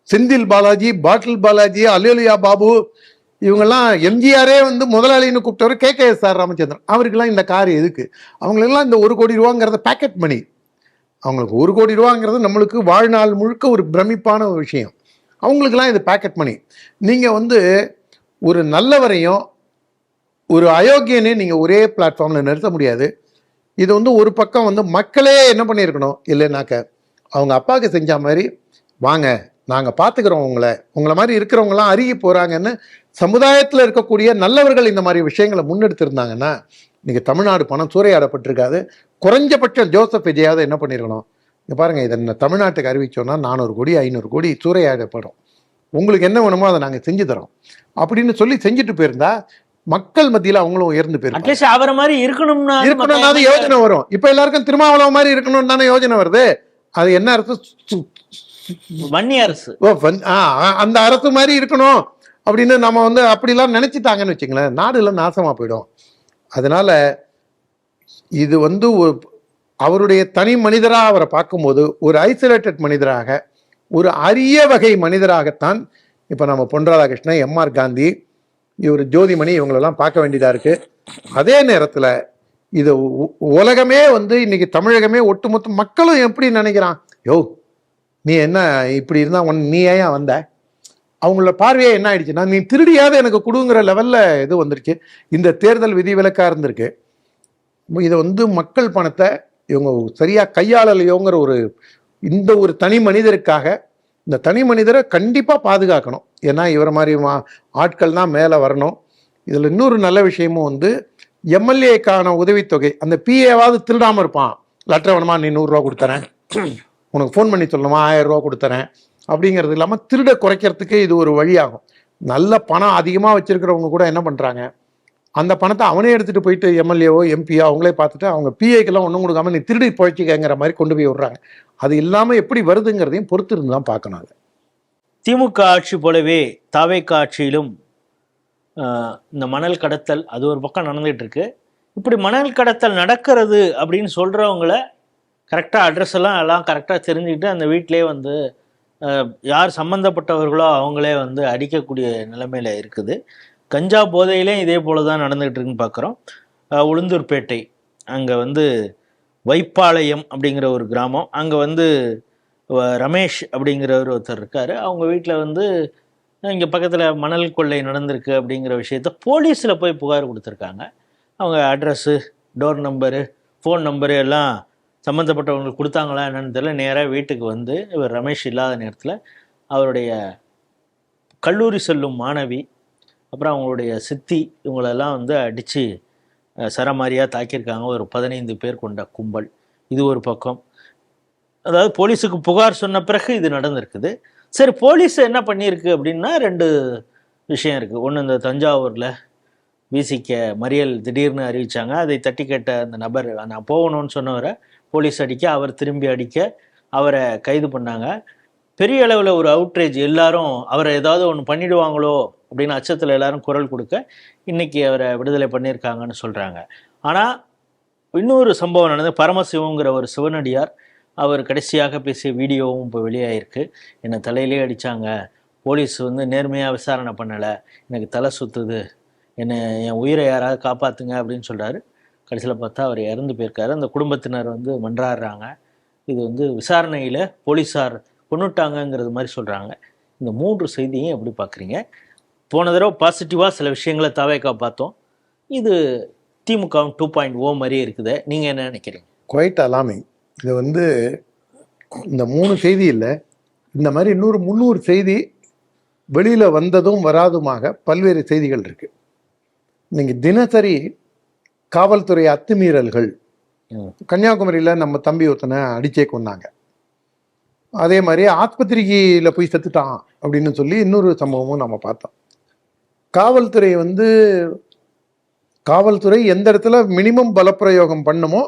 செந்தில் பாலாஜி, பாட்டில் பாலாஜி, அலேலியா பாபு, இவங்கெல்லாம் எம்ஜிஆரே வந்து முதலாளின்னு கூப்பிட்டவர் KKSR ராமச்சந்திரன். அவருக்கெல்லாம் இந்த கார் எதுக்கு? அவங்களுக்கெல்லாம் இந்த 1 கோடி ரூபாங்கிறத பேக்கெட் மணி. அவங்களுக்கு 1 கோடி ரூபாங்கிறது நம்மளுக்கு வாழ்நாள் முழுக்க ஒரு பிரமிப்பான ஒரு விஷயம். அவங்களுக்கெல்லாம் இது பேக்கெட் மணி. நீங்கள் வந்து ஒரு நல்லவரையும் ஒரு அயோக்கியனையும் நீங்கள் ஒரே பிளாட்ஃபார்மில் நிறுத்த முடியாது. இது வந்து ஒரு பக்கம் வந்து மக்களே என்ன பண்ணியிருக்கணும், இல்லைனாக்க அவங்க அப்பாவுக்கு செஞ்ச மாதிரி, வாங்க நாங்கள் பார்த்துக்கிறோம் உங்களை மாதிரி இருக்கிறவங்களாம் அருகி போகிறாங்கன்னு சமுதாயத்தில் இருக்கக்கூடிய நல்லவர்கள் இந்த மாதிரி விஷயங்களை முன்னெடுத்திருந்தாங்கன்னா இன்னைக்கு தமிழ்நாடு பணம் சூறையாடப்பட்டிருக்காது. குறைஞ்சபட்சம் ஜோசப் விஜயாவது என்ன பண்ணியிருக்கணும், இங்கே பாருங்கள், இதை தமிழ்நாட்டுக்கு அறிவிச்சோன்னா 400 கோடி 500 கோடி சூறையாடப்படும், உங்களுக்கு என்ன வேணுமோ அதை நாங்கள் செஞ்சு தரோம் அப்படின்னு சொல்லி செஞ்சுட்டு போயிருந்தா மக்கள் மத்தியில் அவங்களும் உயர்ந்து போயிருக்காங்க. அவரை மாதிரி இருக்கணும்னா யோஜனை வரும். இப்ப எல்லாருக்கும் திருமாவளவன் மாதிரி இருக்கணும்னு தானே யோஜனை வருது. அது என்ன அர்த்தம்? வன்னி அரசு, அந்த அரசு மாதிரி இருக்கணும் அப்படின்னு நம்ம வந்து அப்படிலாம் நினைச்சிட்டாங்கன்னு வச்சுங்களேன், நாடுல நாசமா போயிடும். அதனால இது வந்து அவருடைய தனி மனிதராக அவரை பார்க்கும்போது ஒரு ஐசோலேட்டட் மனிதராக, ஒரு அரிய வகை மனிதராகத்தான் இப்போ நம்ம பொன் ராதாகிருஷ்ணன், எம்ஆர் காந்தி, இவர் ஜோதிமணி இவங்களெல்லாம் பார்க்க வேண்டியதாக இருக்குது. அதே நேரத்தில் இது உலகமே இன்னைக்கு தமிழகமே ஒட்டுமொத்த மக்களும் எப்படி நினைக்கிறான், யோ நீ என்ன இப்படி இருந்தால் நீ ஏன் வந்த, அவங்களோட பார்வையே என்ன ஆயிடுச்சுன்னா நீ திருடியாவது எனக்கு கொடுங்கிற லெவலில் இது வந்துருச்சு. இந்த தேர்தல் விதிவிலக்காக இருந்திருக்கு. இதை மக்கள் பணத்தை இவங்க சரியாக கையாளலையோங்கிற இந்த ஒரு தனி மனிதருக்காக இந்த தனி மனிதரை கண்டிப்பாக பாதுகாக்கணும். ஏன்னா இவரை மாதிரி ஆட்கள் தான் மேலே வரணும். இதில் இன்னொரு நல்ல விஷயமும் எம்எல்ஏக்கான உதவித்தொகை, அந்த பிஏவாவது திருடாமல் இருப்பான். லெட்டர் வேணுமா, நீ 100 ரூபா கொடுத்துறேன், உனக்கு ஃபோன் பண்ணி சொல்லணுமா 1000 ரூபா கொடுத்துறேன் அப்படிங்கிறது இல்லாமல் திருட குறைக்கிறதுக்கு இது ஒரு வழியாகும். நல்ல பணம் அதிகமாக வச்சிருக்கிறவங்க கூட என்ன பண்ணுறாங்க, அந்த பணத்தை அவனே எடுத்துகிட்டு போயிட்டு எம்எல்ஏவோ எம்பியோ அவங்களே பார்த்துட்டு அவங்க பிஏக்கெல்லாம் ஒன்றும் கொடுக்காம நீ திருடி போய்ச்சிக்கங்கிற மாதிரி கொண்டு போய் விடுறாங்க. அது இல்லாமல் எப்படி வருதுங்கிறதையும் பொறுத்து இருந்து தான் பார்க்கணும். அது திமுக ஆட்சி போலவே தாவேக்கா ஆட்சியிலும் இந்த மணல் கடத்தல் அது ஒரு பக்கம் நடந்துகிட்டு இருக்கு. இப்படி மணல் கடத்தல் நடக்கிறது அப்படின்னு சொல்கிறவங்கள கரெக்டாக அட்ரஸ் எல்லாம் கரெக்டாக தெரிஞ்சுக்கிட்டு அந்த வீட்டிலே யார் சம்மந்தப்பட்டவர்களோ அவங்களே அடிக்கக்கூடிய நிலைமையில் இருக்குது. கஞ்சா போதையிலே இதே போல தான் நடந்துகிட்டு இருக்குன்னு பார்க்குறோம். உளுந்தூர்பேட்டை அங்கே வைப்பாளையம் அப்படிங்கிற ஒரு கிராமம், அங்கே ரமேஷ் அப்படிங்கிறவர் ஒருத்தர் இருக்கார். அவங்க வீட்டில் இங்கே பக்கத்தில் மணல் கொள்ளை நடந்திருக்கு அப்படிங்கிற விஷயத்த போலீஸில் போய் புகார் கொடுத்துருக்காங்க. அவங்க address, door number, phone number எல்லாம் சம்மந்தப்பட்டவங்களுக்கு கொடுத்தாங்களா என்னன்னு தெரியல. நேராக வீட்டுக்கு இவர் ரமேஷ் இல்லாத நேரத்தில் அவருடைய கல்லூரி செல்லும் மாணவி, அப்புறம் அவங்களுடைய சித்தி இவங்களெல்லாம் அடித்து சரமாரியாக தாக்கியிருக்காங்க. ஒரு 15 பேர் கொண்ட கும்பல். இது ஒரு பக்கம். அதாவது போலீஸுக்கு புகார் சொன்ன பிறகு இது நடந்திருக்குது. சரி, போலீஸ் என்ன பண்ணியிருக்கு அப்படின்னா 2 விஷயம் இருக்குது. ஒன்று, இந்த தஞ்சாவூரில் விசிக்க மறியல் திடீர்னு அறிவித்தாங்க. அதை தட்டி கேட்ட அந்த நபர், நான் போகணும்னு சொன்னவரை போலீஸ் அடிக்க, அவர் திரும்பி அடிக்க, அவரை கைது பண்ணாங்க. பெரிய அளவில் ஒரு அவுட்ரேஜ், எல்லாரும் அவரை ஏதாவது ஒன்று பண்ணிடுவாங்களோ அப்படின்னு அச்சத்தில் எல்லாரும் குரல் கொடுக்க இன்னைக்கு அவரை விடுதலை பண்ணியிருக்காங்கன்னு சொல்கிறாங்க. ஆனால் இன்னொரு சம்பவம் நடந்தது. பரமசிவங்கிற ஒரு சிவனடியார், அவர் கடைசியாக பேசிய வீடியோவும் இப்போ வெளியாகிருக்கு. என்னை தலையிலே அடித்தாங்க, போலீஸ் நேர்மையாக விசாரணை பண்ணலை, எனக்கு தலை சுற்றுது, என் உயிரை யாராவது காப்பாற்றுங்க அப்படின்னு சொல்கிறாரு. கடைசியில் பார்த்தா அவர் இறந்து போயிருக்காரு. அந்த குடும்பத்தினர் மன்றாடுறாங்க. இது விசாரணையில் போலீஸார் கொண்டுட்டாங்கங்கிறது மாதிரி சொல்கிறாங்க. இந்த 3 செய்தியும் எப்படி பார்க்குறீங்க? போன தடவை பாசிட்டிவாக சில விஷயங்களை தாவேக்கா பார்த்தோம். இது திமுக 2.0 மாதிரியே இருக்குது. நீங்கள் என்ன நினைக்கிறீங்க? Quite alarming. இது இந்த 3 செய்தி இல்லை, இந்த மாதிரி இன்னொரு 300 செய்தி வெளியில் வந்ததும் வராதுமாக பல்வேறு செய்திகள் இருக்குது. நீங்கள் தினசரி காவல்துறை அத்துமீறல்கள், கன்னியாகுமரியில் நம்ம தம்பி ஒருத்தனை அடிச்சே கொண்டாங்க. அதே மாதிரி ஆஸ்பத்திரியில் போய் செத்துட்டான் அப்படின்னு சொல்லி இன்னொரு சம்பவமும் நம்ம பார்த்தோம். காவல்துறை எந்த இடத்துல மினிமம் பலப்பிரயோகம் பண்ணுமோ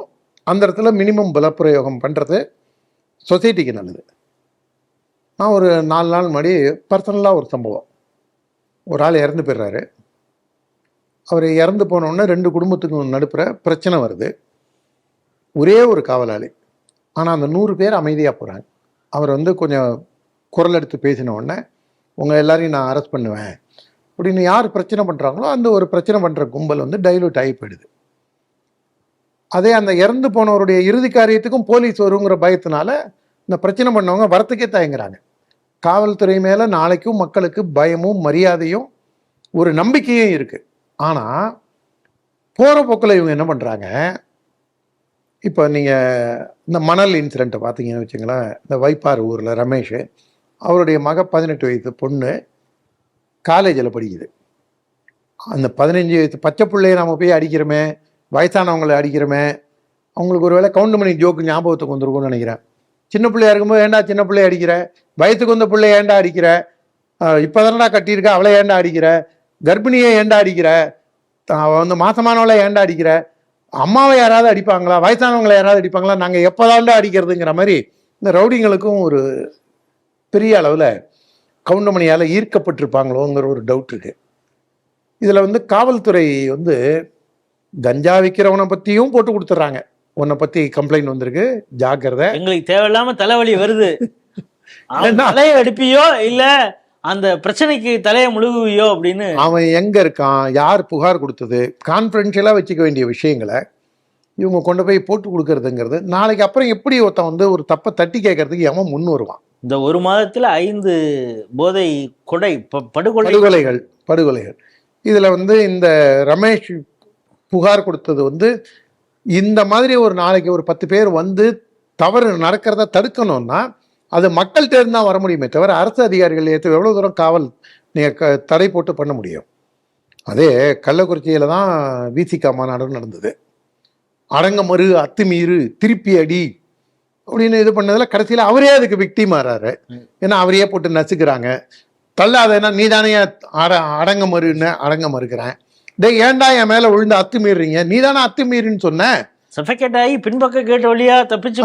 அந்த இடத்துல மினிமம் பலப்பிரயோகம் பண்ணுறது சொசைட்டிக்கு நல்லது. நான் ஒரு 4 நாள் முன்னாடி பர்சனலாக ஒரு சம்பவம், ஒரு ஆள் இறந்து போயிடுறாரு. அவர் இறந்து போனோடனே 2 குடும்பத்துக்கும் நடுப்புற பிரச்சனை வருது. ஒரே ஒரு காவலாளி, ஆனால் அந்த 100 பேர் அமைதியாக போகிறாங்க. அவர் கொஞ்சம் குரல் எடுத்து பேசின உடனே உங்கள் எல்லாரையும் நான் அரெஸ்ட் பண்ணுவேன் அப்படின்னு யார் பிரச்சனை பண்ணுறாங்களோ அந்த ஒரு பிரச்சனை பண்ணுற கும்பல் டைலூட் ஆகி போயிடுது. அதே அந்த இறந்து போனவருடைய இறுதி காரியத்துக்கும் போலீஸ் வருங்கிற பயத்தினால இந்த பிரச்சனை பண்ணவங்க வரத்துக்கே தயங்குறாங்க. காவல்துறை மேலே நாளைக்கும் மக்களுக்கு பயமும் மரியாதையும் ஒரு நம்பிக்கையும் இருக்குது. ஆனால் போகிற போக்கில் இவங்க என்ன பண்ணுறாங்க, இப்போ நீங்கள் இந்த மணல் இன்சிடெண்ட்டை பார்த்தீங்கன்னு வச்சுங்களேன். இந்த வைப்பாறு ஊரில் ரமேஷ், அவருடைய மக 18 வயசு பொண்ணு காலேஜில் படிக்குது. அந்த 15 வயசு பச்சை பிள்ளையை நம்ம போய் அடிக்கிறோமே, வயசானவங்களை அடிக்கிறோமே, அவங்களுக்கு ஒரு வேளை கவுண்டமணி ஜோக்கு ஞாபகத்துக்கு வந்துருக்கும்னு நினைக்கிறேன். சின்ன பிள்ளையா இருக்கும்போது ஏன்டா சின்ன பிள்ளைய அடிக்கிற, வயசுக்கு வந்த பிள்ளைய ஏன்டா அடிக்கிற, இப்போ தானடா கட்டியிருக்க அவளை ஏன்டா அடிக்கிற, கர்ப்பிணியை ஏன்டா அடிக்கிற, மாசமானவளை ஏன்டா அடிக்கிற, அம்மாவை யாராவது அடிப்பாங்களா, வயசானவங்களை யாராவது அடிப்பாங்களா, நாங்கள் எப்போதாண்டா அடிக்கிறதுங்கிற மாதிரி இந்த ரவுடிங்களுக்கும் ஒரு பெரிய அளவில் கவுண்டமணியால் ஈர்க்கப்பட்டிருப்பாங்களோங்கிற ஒரு டவுட் இருக்கு. இதில் காவல்துறை கஞ்சா விற்கிறவனை பற்றியும் போட்டு கொடுத்துட்றாங்க, உன்னை பத்தி கம்ப்ளைண்ட் வந்திருக்கு, ஜாக்கிரதை. எங்களுக்கு தேவையில்லாம தலைவலி வருது, என்ன? தலையை அடிப்பியோ இல்ல அந்த பிரச்சனைக்கு தலையை முழுகுவியோ அப்படின்னு. அவன் எங்க இருக்கான், யார் புகார் கொடுத்தது, கான்ஃபிடென்ஷியலா வச்சுக்க வேண்டிய விஷயங்களை இவங்க கொண்டு போய் போட்டு கொடுக்கறதுங்கிறது நாளைக்கு அப்புறம் எப்படி ஒருத்தன் வந்து ஒரு தப்பை தட்டி கேட்கறதுக்கு எவன் முன் வருவான்? இந்த ஒரு மாதத்துல 5 போதை கொலை படுகொலைகள். இதுல வந்து இந்த ரமேஷ் புகார் கொடுத்தது வந்து இந்த மாதிரி ஒரு நாளைக்கு ஒரு 10 பேர் வந்து தவறு நடக்கிறத தடுக்கணும்னா அது மக்கள்கிட்ட இருந்து தான் வர முடியுமே தவிர அரசு அதிகாரிகள் ஏற்ற எவ்வளோ தூரம் காவல் நீங்கள் தடை போட்டு பண்ண முடியும்? அதே கள்ளக்குறிச்சியில் தான் விசிகா மாநாடு நடந்தது. அடங்கமறு, அத்துமீறு, திருப்பி அடி அப்படின்னு இது பண்ணதில் கடைசியில் அவரே அதுக்கு விக்டிம் ஆறாரு. ஏன்னா அவரையே போட்டு நசுக்கிறாங்க. தள்ளாதேன்னா நீ தானே அடங்க மறுக்கிறேன். டே ஏன்டா என் மேலே விழுந்து அத்துமீறீங்க, நீ தானே அத்துமீறின்னு சொன்ன. சஃபகேட் ஆகி பின்பக்க கேட்ட வழியா தப்பிச்சு.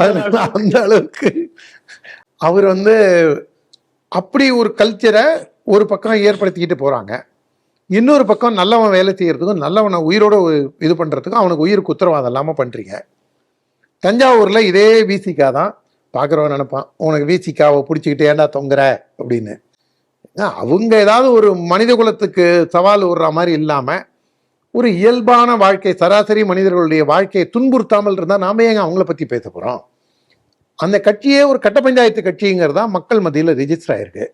அந்த அளவுக்கு அவர் வந்து அப்படி ஒரு கல்ச்சரை ஒரு பக்கம் ஏற்படுத்திக்கிட்டு போகிறாங்க. இன்னொரு பக்கம் நல்லவன் வேலை செய்யறதுக்கும் நல்லவனை உயிரோட இது பண்ணுறதுக்கும் அவனுக்கு உயிருக்கு உத்தரவாதம் இல்லாமல் பண்ணுறீங்க. தஞ்சாவூரில் இதே விசிகா தான் பார்க்குறவன் நினைப்பான், உனக்கு விசிகாவை பிடிச்சிக்கிட்டு ஏன்டா தொங்குற அப்படின்னு. அவங்க ஏதாவது ஒரு மனித குலத்துக்கு சவால் விடுற மாதிரி இல்லாமல் ஒரு இயல்பான வாழ்க்கை, சராசரி மனிதர்களுடைய வாழ்க்கையை துன்புறுத்தாமல் இருந்தால் நாம ஏங்க அவங்கள பற்றி பேச போகிறோம்? அந்த கட்சியே ஒரு கட்ட பஞ்சாயத்து கட்சிங்கிறதா மக்கள் மத்தியில் ரிஜிஸ்டர் ஆயிருக்கு.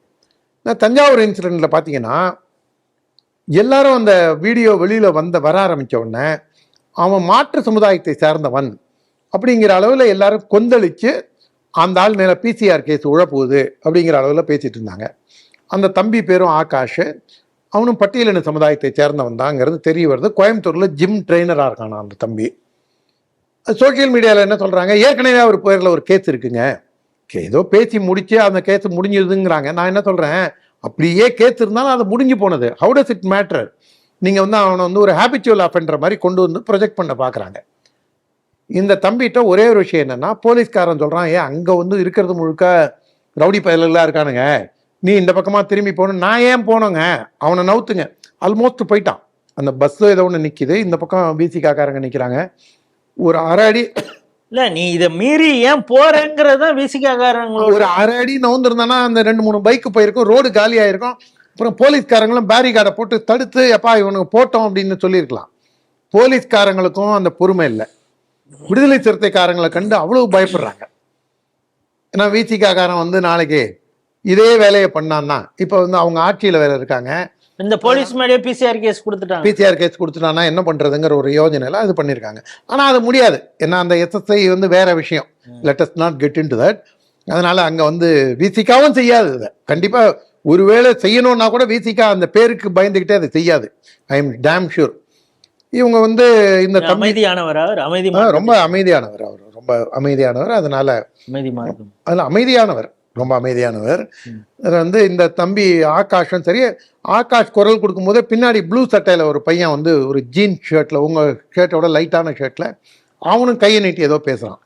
தஞ்சாவூர் இன்சிடென்ட்ல பார்த்தீங்கன்னா எல்லாரும் அந்த வீடியோ வெளியில் வர ஆரம்பித்த உடனே அவன் மாற்று சமுதாயத்தை சேர்ந்தவன் அப்படிங்கிற அளவில் எல்லாரும் கொந்தளிச்சு அந்த ஆள் மேலே பிசிஆர் கேஸ் உழப்போகுது அப்படிங்கிற அளவில் பேசிட்டு இருந்தாங்க. அந்த தம்பி பேரும் ஆகாஷ், அவனும் பட்டியலின சமுதாயத்தை சேர்ந்தவன் தாங்கிறது தெரிய வருது. கோயம்புத்தூரில் ஜிம் ட்ரெயினராக இருக்கானா அந்த தம்பி. சோசியல் மீடியாவில் என்ன சொல்கிறாங்க, ஏற்கனவே அவர் பேரில் ஒரு கேஸ் இருக்குங்க, ஏதோ பேசி முடிச்சு அந்த கேஸ் முடிஞ்சிருதுங்கிறாங்க. நான் என்ன சொல்கிறேன், அப்படியே கேஸ் இருந்தாலும் அது முடிஞ்சு போனது. How does it matter? நீங்கள் வந்து அவனை வந்து ஒரு ஹேபிச்சுவல் அஃபெண்டர் மாதிரி கொண்டு வந்து ப்ரொஜெக்ட் பண்ண பார்க்குறாங்க. இந்த தம்பிகிட்ட ஒரே ஒரு விஷயம் என்னென்னா, போலீஸ்காரன் சொல்கிறான், அங்கே வந்து இருக்கிறது முழுக்க ரவுடி பயலெல்லாம் இருக்கானுங்க, நீ இந்த பக்கமாக திரும்பி போகணும். நான் ஏன் போனோங்க, அவனை நவுத்துங்க. ஆல்மோஸ்ட் போயிட்டான். அந்த பஸ்ஸு ஏதோ ஒன்று நிற்கிது, இந்த பக்கம் பிசிகாக்காரங்க நிற்கிறாங்க. ஒரு அரை அடி இல்ல, நீ இதை மீறி ஏன் போறேங்கிறத விசிகாக்காரங்க ஒரு அரை அடி நவுந்திருந்தானா அந்த 2-3 பைக்கு போயிருக்கும், ரோடு காலியாயிருக்கும். அப்புறம் போலீஸ்காரங்களும் பேரிகார்டை போட்டு தடுத்து எப்பா இவனுக்கு போட்டோம் அப்படின்னு சொல்லியிருக்கலாம். போலீஸ்காரங்களுக்கும் அந்த பொறுமை இல்லை. விடுதலை சிறுத்தைக்காரங்களை கண்டு அவ்வளவு பயப்படுறாங்க. ஏன்னா விசிகாக்காரன் வந்து நாளைக்கு இதே வேலையை பண்ணான்னா, இப்போ வந்து அவங்க ஆட்சியில் வேலை இருக்காங்க, இந்த போலீஸ் மேலே பிசிஆர் கேஸ் கொடுத்துட்டானா என்ன பண்றதுங்கிற ஒரு யோஜனையில அது பண்ணியிருக்காங்க. ஆனால் அது முடியாது. ஏன்னா அந்த எஸ்எஸ்ஐ வந்து வேற விஷயம். Let us not get into that. அதனால அங்கே வந்து விசிகாவும் செய்யாது. இதை கண்டிப்பாக ஒருவேளை செய்யணும்னா கூட விசிகா அந்த பேருக்கு பயந்துக்கிட்டே அதை செய்யாது. I am dam sure. இவங்க வந்து இந்த அமைதியானவர், ரொம்ப அமைதியானவர், அவர் ரொம்ப அமைதியானவர். அதனால அதில் அமைதியானவர், ரொம்ப அமைதியானவர். வந்து இந்த தம்பி ஆகாஷும் சரி, ஆகாஷ் குரல் கொடுக்கும்போதே பின்னாடி ப்ளூ சட்டையில் ஒரு பையன் வந்து ஒரு ஜீன் ஷர்ட்டில், உங்கள் ஷர்ட்டோட லைட்டான ஷர்ட்டில், அவனும் கையை நீட்டி ஏதோ பேசுகிறான்.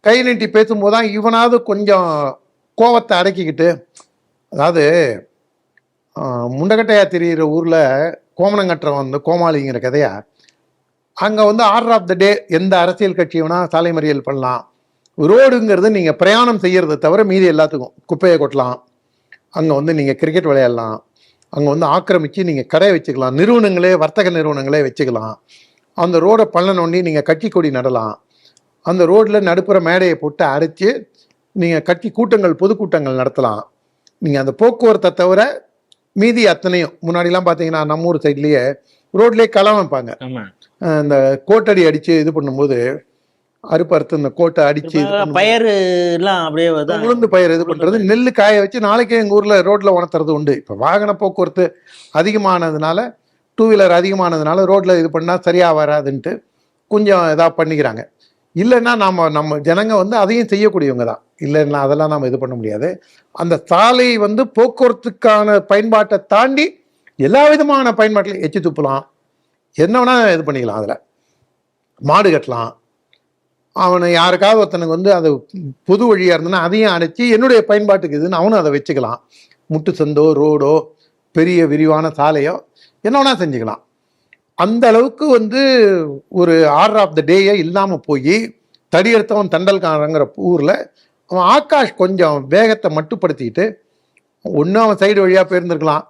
கையை நீட்டி பேசும்போது தான் இவனாவது கொஞ்சம் கோவத்தை அடக்கிக்கிட்டு, அதாவது முண்டகட்டையாக தெரிகிற ஊரில் கோமணங்கட்டுறவன் வந்து கோமாளிங்கிற கதையா, அங்கே வந்து ஆர்டர் ஆஃப் த டே எந்த அரசியல் கட்சியும்னா சாலை மறியல் பண்ணலாம். ரோடுங்கிறது நீங்கள் பிரயாணம் செய்கிறத தவிர மீதி எல்லாத்துக்கும் குப்பையை கொட்டலாம், அங்கே வந்து நீங்கள் கிரிக்கெட் விளையாடலாம், அங்கே வந்து ஆக்கிரமித்து நீங்கள் கடை வச்சுக்கலாம், நிறுவனங்களே வர்த்தக நிறுவனங்களே வச்சுக்கலாம். அந்த ரோடை பள்ள நோண்டி நீங்கள் கட்சி கொடி நடலாம். அந்த ரோட்டில் நடுப்புற மேடையை போட்டு அரைச்சி நீங்கள் கட்சி கூட்டங்கள், பொதுக்கூட்டங்கள் நடத்தலாம். நீங்கள் அந்த போக்குவரத்தை தவிர மீதி அத்தனையும், முன்னாடிலாம் பார்த்தீங்கன்னா நம்ம ஊர் சைட்லேயே ரோட்லேயே களம் வைப்பாங்க. இந்த கோட்டடி அடித்து இது பண்ணும்போது அறுப்பறுத்து இந்த கோட்டை அடிச்சு பயிர் எல்லாம் அப்படியே உளுந்து பயிர் இது பண்றது, நெல்லு காய வச்சு நாளைக்கே எங்க ஊர்ல ரோட்ல உணர்த்துறது உண்டு. இப்ப வாகன போக்குவரத்து அதிகமானதுனால, 2 வீலர் அதிகமானதுனால ரோட்ல இது பண்ணா சரியா வராதுன்ட்டு கொஞ்சம் இதா பண்ணிக்கிறாங்க. இல்லைன்னா நம்ம ஜனங்க வந்து அதையும் செய்யக்கூடியவங்க தான். இல்லைன்னா அதெல்லாம் நாம இது பண்ண முடியாது. அந்த சாலை வந்து போக்குவரத்துக்கான பயன்பாட்டை தாண்டி எல்லா விதமான பயன்பாட்டிலையும் எச்சு துப்பலாம், என்ன வேணா இது பண்ணிக்கலாம். அதில் மாடு கட்டலாம், அவனை யாருக்காவது ஒருத்தனுக்கு வந்து அது பொது வழியாக இருந்ததுன்னா அதையும் அடைச்சி என்னுடைய பயன்பாட்டுக்கு இதுன்னு அவனும் அதை வச்சுக்கலாம். முட்டு சந்தோ, ரோடோ, பெரிய விரிவான சாலையோ என்ன வேணா செஞ்சுக்கலாம். அந்த அளவுக்கு வந்து ஒரு ஆர்டர் ஆஃப் த டேயே இல்லாமல் போய் தடி எடுத்தவன் தண்டல்காரங்கிற ஊரில் அவன் ஆகாஷ் கொஞ்சம் வேகத்தை மட்டுப்படுத்திக்கிட்டு ஒன்று அவன் சைடு வழியாக போயிருந்துருக்கலாம்.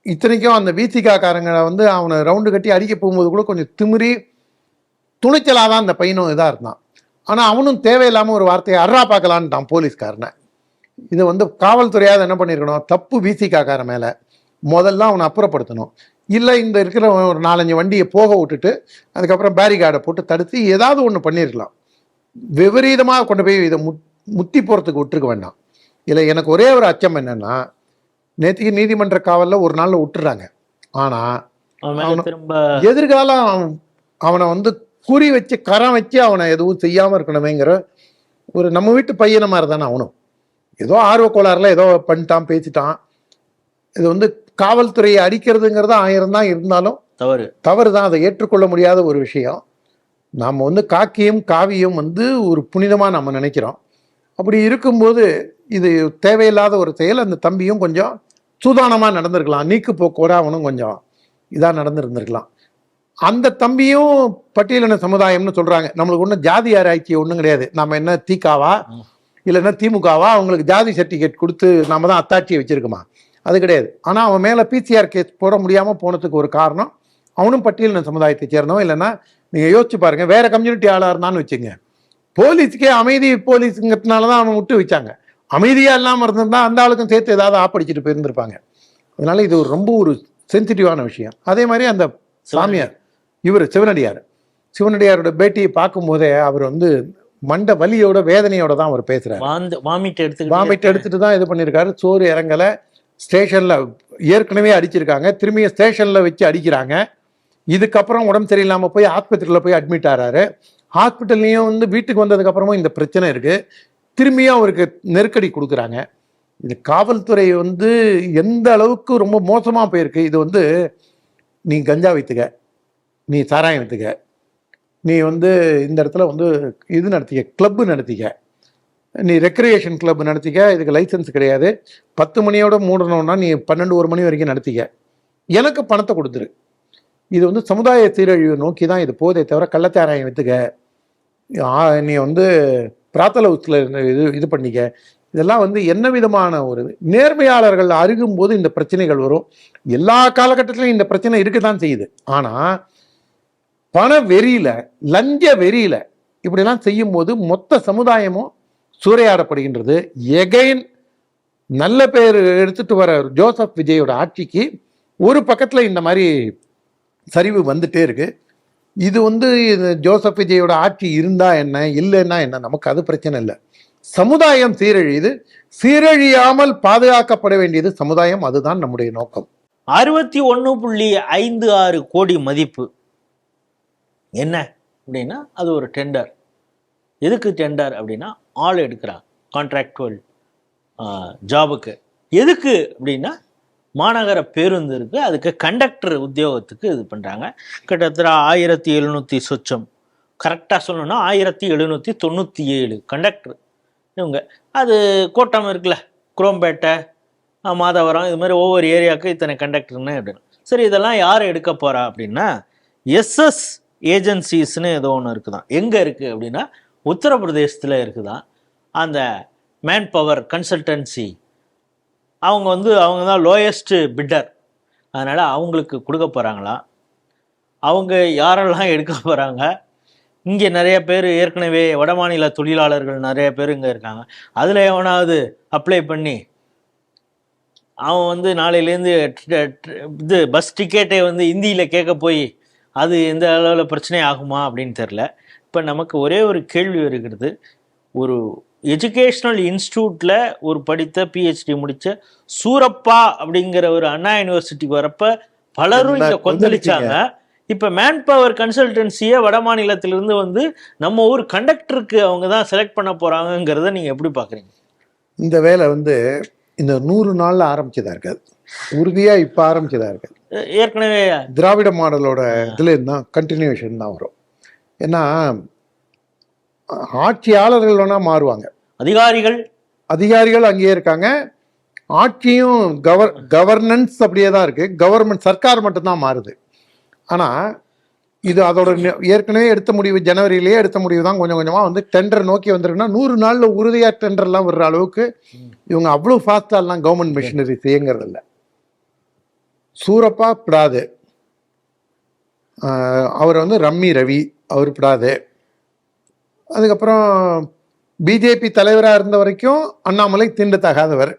இத்தனைக்கும் அந்த விசிகாக்காரங்களை வந்து அவனை ரவுண்டு கட்டி அடிக்க போகும்போது கூட கொஞ்சம் திமிரி துணிச்சலாக தான் அந்த பையனும் இதாக இருந்தான். ஆனால் அவனும் தேவையில்லாமல் ஒரு வார்த்தையை அறா பார்க்கலான்ட்டான் போலீஸ்காரனை. இதை வந்து காவல்துறையாவது என்ன பண்ணியிருக்கணும், தப்பு விசிகாக்கார மேலே முதல்ல அவனை அப்புறப்படுத்தணும். இல்லை இந்த இருக்கிற ஒரு 4-5 வண்டியை போக விட்டுட்டு அதுக்கப்புறம் பேரிகார்டை போட்டு தடுத்து ஏதாவது ஒன்று பண்ணியிருக்கலாம். விபரீதமாக கொண்டு போய் இதை முத்தி போகிறதுக்கு விட்டுருக்க வேண்டாம். இல்லை எனக்கு ஒரே ஒரு அச்சம் என்னென்னா, நேற்றுக்கு நீதிமன்ற காவலில் ஒரு நாளில் விட்டுறாங்க. ஆனால் எதிர்காலம் அவனை வந்து குறி வச்சு கரம் வச்சு அவனை எதுவும் செய்யாமல் இருக்கணுமேங்கிற ஒரு நம்ம வீட்டு பையனை மாதிரி தானே அவனும். ஏதோ ஆர்வ கோளாறுல ஏதோ பண்ணிட்டான், பேசிட்டான். இது வந்து காவல்துறையை அடிக்கிறதுங்கிறது 1000 தான் இருந்தாலும் தவறு தான், அதை ஏற்றுக்கொள்ள முடியாத ஒரு விஷயம். நாம் வந்து காக்கியும் காவியும் வந்து ஒரு புனிதமாக நம்ம நினைக்கிறோம். அப்படி இருக்கும்போது இது தேவையில்லாத ஒரு செயல். அந்த தம்பியும் கொஞ்சம் சூதானமாக நடந்திருக்கலாம், நீக்கு போக்கோட அவனும் கொஞ்சம் இதாக நடந்துருந்துருக்கலாம். அந்த தம்பியும் பட்டியலின சமுதாயம்னு சொல்கிறாங்க. நம்மளுக்கு ஒன்றும் ஜாதி ஆராய்ச்சி ஒன்றும் கிடையாது. நம்ம என்ன திகாவா இல்லைன்னா திமுகவா அவங்களுக்கு ஜாதி சர்டிஃபிகேட் கொடுத்து நம்ம தான் அத்தாட்சியை வச்சுருக்கோமா? அது கிடையாது. ஆனால் அவன் மேலே பிசிஆர் கேஸ் போட முடியாமல் போனதுக்கு ஒரு காரணம் அவனும் பட்டியலின சமுதாயத்தை சேர்ந்தவன். இல்லைன்னா நீங்கள் யோசிச்சு பாருங்கள், வேறு கம்யூனிட்டி ஆளாக இருந்தான்னு வச்சுங்க, போலீஸுக்கே அமைதி போலீஸுங்கிறதுனால தான் அவன் விட்டு வச்சாங்க. அமைதியாக இல்லாமல் இருந்திருந்தா அந்த ஆளுக்கும் சேர்த்து ஏதாவது ஆப்படிச்சுட்டு போயிருந்திருப்பாங்க. அதனால இது ரொம்ப ஒரு சென்சிட்டிவான விஷயம். அதே மாதிரி அந்த சாமியார் இவர் சிவனடியாரோட பேட்டியை பார்க்கும்போதே அவர் வந்து மண்ட வலியோட வேதனையோட தான் அவர் பேசுறாரு. வாமிட் எடுத்துட்டு தான் இது பண்ணியிருக்காரு. சோறு இறங்கலை, ஸ்டேஷன்ல ஏற்கனவே அடிச்சிருக்காங்க, திரும்பிய ஸ்டேஷன்ல வச்சு அடிக்கிறாங்க. இதுக்கப்புறம் உடம்பு சரியில்லாமல் போய் ஆஸ்பத்திரியில் போய் அட்மிட் ஆகிறாரு. ஹாஸ்பிட்டல்லையும் வந்து வீட்டுக்கு வந்ததுக்கு அப்புறமும் இந்த பிரச்சனை இருக்கு. திரும்பியும் அவருக்கு நெருக்கடி கொடுக்குறாங்க. இது காவல்துறை வந்து எந்த அளவுக்கு ரொம்ப மோசமாக போயிருக்கு. இது வந்து நீ கஞ்சா வைத்துக்க, நீ சாராயம் வைத்துக்க, நீ வந்து இந்த இடத்துல வந்து இது நடத்திக்க, கிளப்பு நடத்திக்க, நீ ரெக்ரியேஷன் கிளப் நடத்திக்க, இதுக்கு லைசன்ஸ் கிடையாது, 10 மணியோட மூடணும்னா நீ 12-1 மணி வரைக்கும் நடத்திக்க, எனக்கு பணத்தை கொடுத்துரு. இது வந்து சமுதாய சீரழிவு நோக்கி தான் இது போதே தவிர கள்ளச்சாராயம் வைத்துக்க, நீ வந்து பிராத்தல ஹவுஸில் இது பண்ணிக்க, இதெல்லாம் வந்து என்ன விதமான ஒரு நேர்மையாளர்கள் அருகும் போது இந்த பிரச்சனைகள் வரும். எல்லா காலகட்டத்திலையும் இந்த பிரச்சனை இருக்க தான் செய்யுது. ஆனால் பண வெறியில, லஞ்ச வெறியில இப்படிலாம் செய்யும் போது மொத்த சமுதாயமும் சூறையாடப்படுகின்றது. எகைன் நல்ல பேர் எடுத்துட்டு வர ஜோசப் விஜயோட ஆட்சிக்கு ஒரு பக்கத்துல இந்த மாதிரி சரிவு வந்துட்டே இருக்கு. இது வந்து ஜோசப் விஜயோட ஆட்சி இருந்தா என்ன, இல்லைன்னா என்ன, நமக்கு அது பிரச்சனை இல்லை. சமுதாயம் சீரழியுது, சீரழியாமல் பாதுகாக்கப்பட வேண்டியது சமுதாயம். அதுதான் நம்முடைய நோக்கம். 61.56 கோடி மதிப்பு என்ன அப்படின்னா அது ஒரு டெண்டர். எதுக்கு டெண்டர் அப்படின்னா ஆள் எடுக்கிறாங்க, கான்ட்ராக்டுவல் ஜாபுக்கு. எதுக்கு அப்படின்னா மாநகர பேருந்து இருக்குது, அதுக்கு கண்டக்டர் உத்தியோகத்துக்கு இது பண்ணுறாங்க. கிட்டத்தட்ட 1700 சொச்சம், கரெக்டாக சொல்லணும்னா 1797 கண்டக்டர் இவங்க. அது கோட்டம் இருக்குல்ல, குரோம்பேட்டை, மாதவரம், இது மாதிரி ஒவ்வொரு ஏரியாவுக்கு இத்தனை கண்டக்டர்னு அப்படின்னு. சரி, இதெல்லாம் யார் எடுக்க போகிறா அப்படின்னா எஸ்எஸ் ஏஜென்சிஸ்னு ஏதோ ஒன்று இருக்குதான். எங்கே இருக்குது அப்படின்னா உத்தரப்பிரதேசத்தில் இருக்குதான். அந்த மேன் பவர் கன்சல்டன்சி அவங்க தான் லோயஸ்ட் பிட்டர். அதனால் அவங்களுக்கு கொடுக்க போகிறாங்களாம். அவங்க யாரெல்லாம் எடுக்க போகிறாங்க, இங்கே நிறைய பேர் ஏற்கனவே வடமாநில தொழிலாளர்கள் நிறைய பேர் இங்கே இருக்காங்க. அதில் எவனாவது அப்ளை பண்ணி அவன் நாளையிலேருந்து இது பஸ் டிக்கெட்டை இந்தியில் கேட்க போய் அது எந்த அளவில் பிரச்சனை ஆகுமா அப்படின்னு தெரில. இப்போ நமக்கு ஒரே ஒரு கேள்வி வருகிறது. ஒரு எஜுகேஷ்னல் இன்ஸ்டியூட்டில் ஒரு படித்த பிஹெச்டி முடித்த சூரப்பா அப்படிங்கிற ஒரு அண்ணா யூனிவர்சிட்டிக்கு வரப்ப பலரும் இங்கே கொந்தளிச்சாங்க. இப்போ மேன் பவர் கன்சல்டன்சியை வட மாநிலத்திலிருந்து நம்ம ஊர் கண்டக்டருக்கு அவங்க தான் செலக்ட் பண்ண போகிறாங்கங்கிறத நீங்கள் எப்படி பார்க்குறீங்க? இந்த வேலை இந்த 100 நாளில் ஆரம்பிச்சதா இருக்காது, உறுதியாக இப்போ ஆரம்பிச்சதா இருக்காது. ஏற்கனவே திராவிட மாடலோட இதில் இருந்தால் கண்டினியூஷன் தான் வரும். ஏன்னா ஆட்சியாளர்கள் வேணால் மாறுவாங்க, அதிகாரிகள் அங்கேயே இருக்காங்க, ஆட்சியும் கவர்னன்ஸ் அப்படியே தான் இருக்குது, கவர்மெண்ட் சர்க்கார் மட்டும்தான் மாறுது. ஆனால் இது அதோட ஏற்கனவே எடுத்த முடிவு, ஜனவரியிலேயே எடுத்த முடிவு தான் கொஞ்சம் கொஞ்சமாக வந்து டெண்டர் நோக்கி வந்திருக்குன்னா 100 நாளில் உறுதியாக டெண்டர்லாம் வர்ற அளவுக்கு இவங்க அவ்வளோ ஃபாஸ்ட்டாலாம் கவர்மெண்ட் மிஷினரி செய்யுங்கிறது இல்லை. சூரப்பா பிடாது, அவர் வந்து ரம்மி ரவி அவர் பிடாது. அதுக்கப்புறம் பிஜேபி தலைவராக இருந்த வரைக்கும் அண்ணாமலை தீண்டத்தகாதவர்,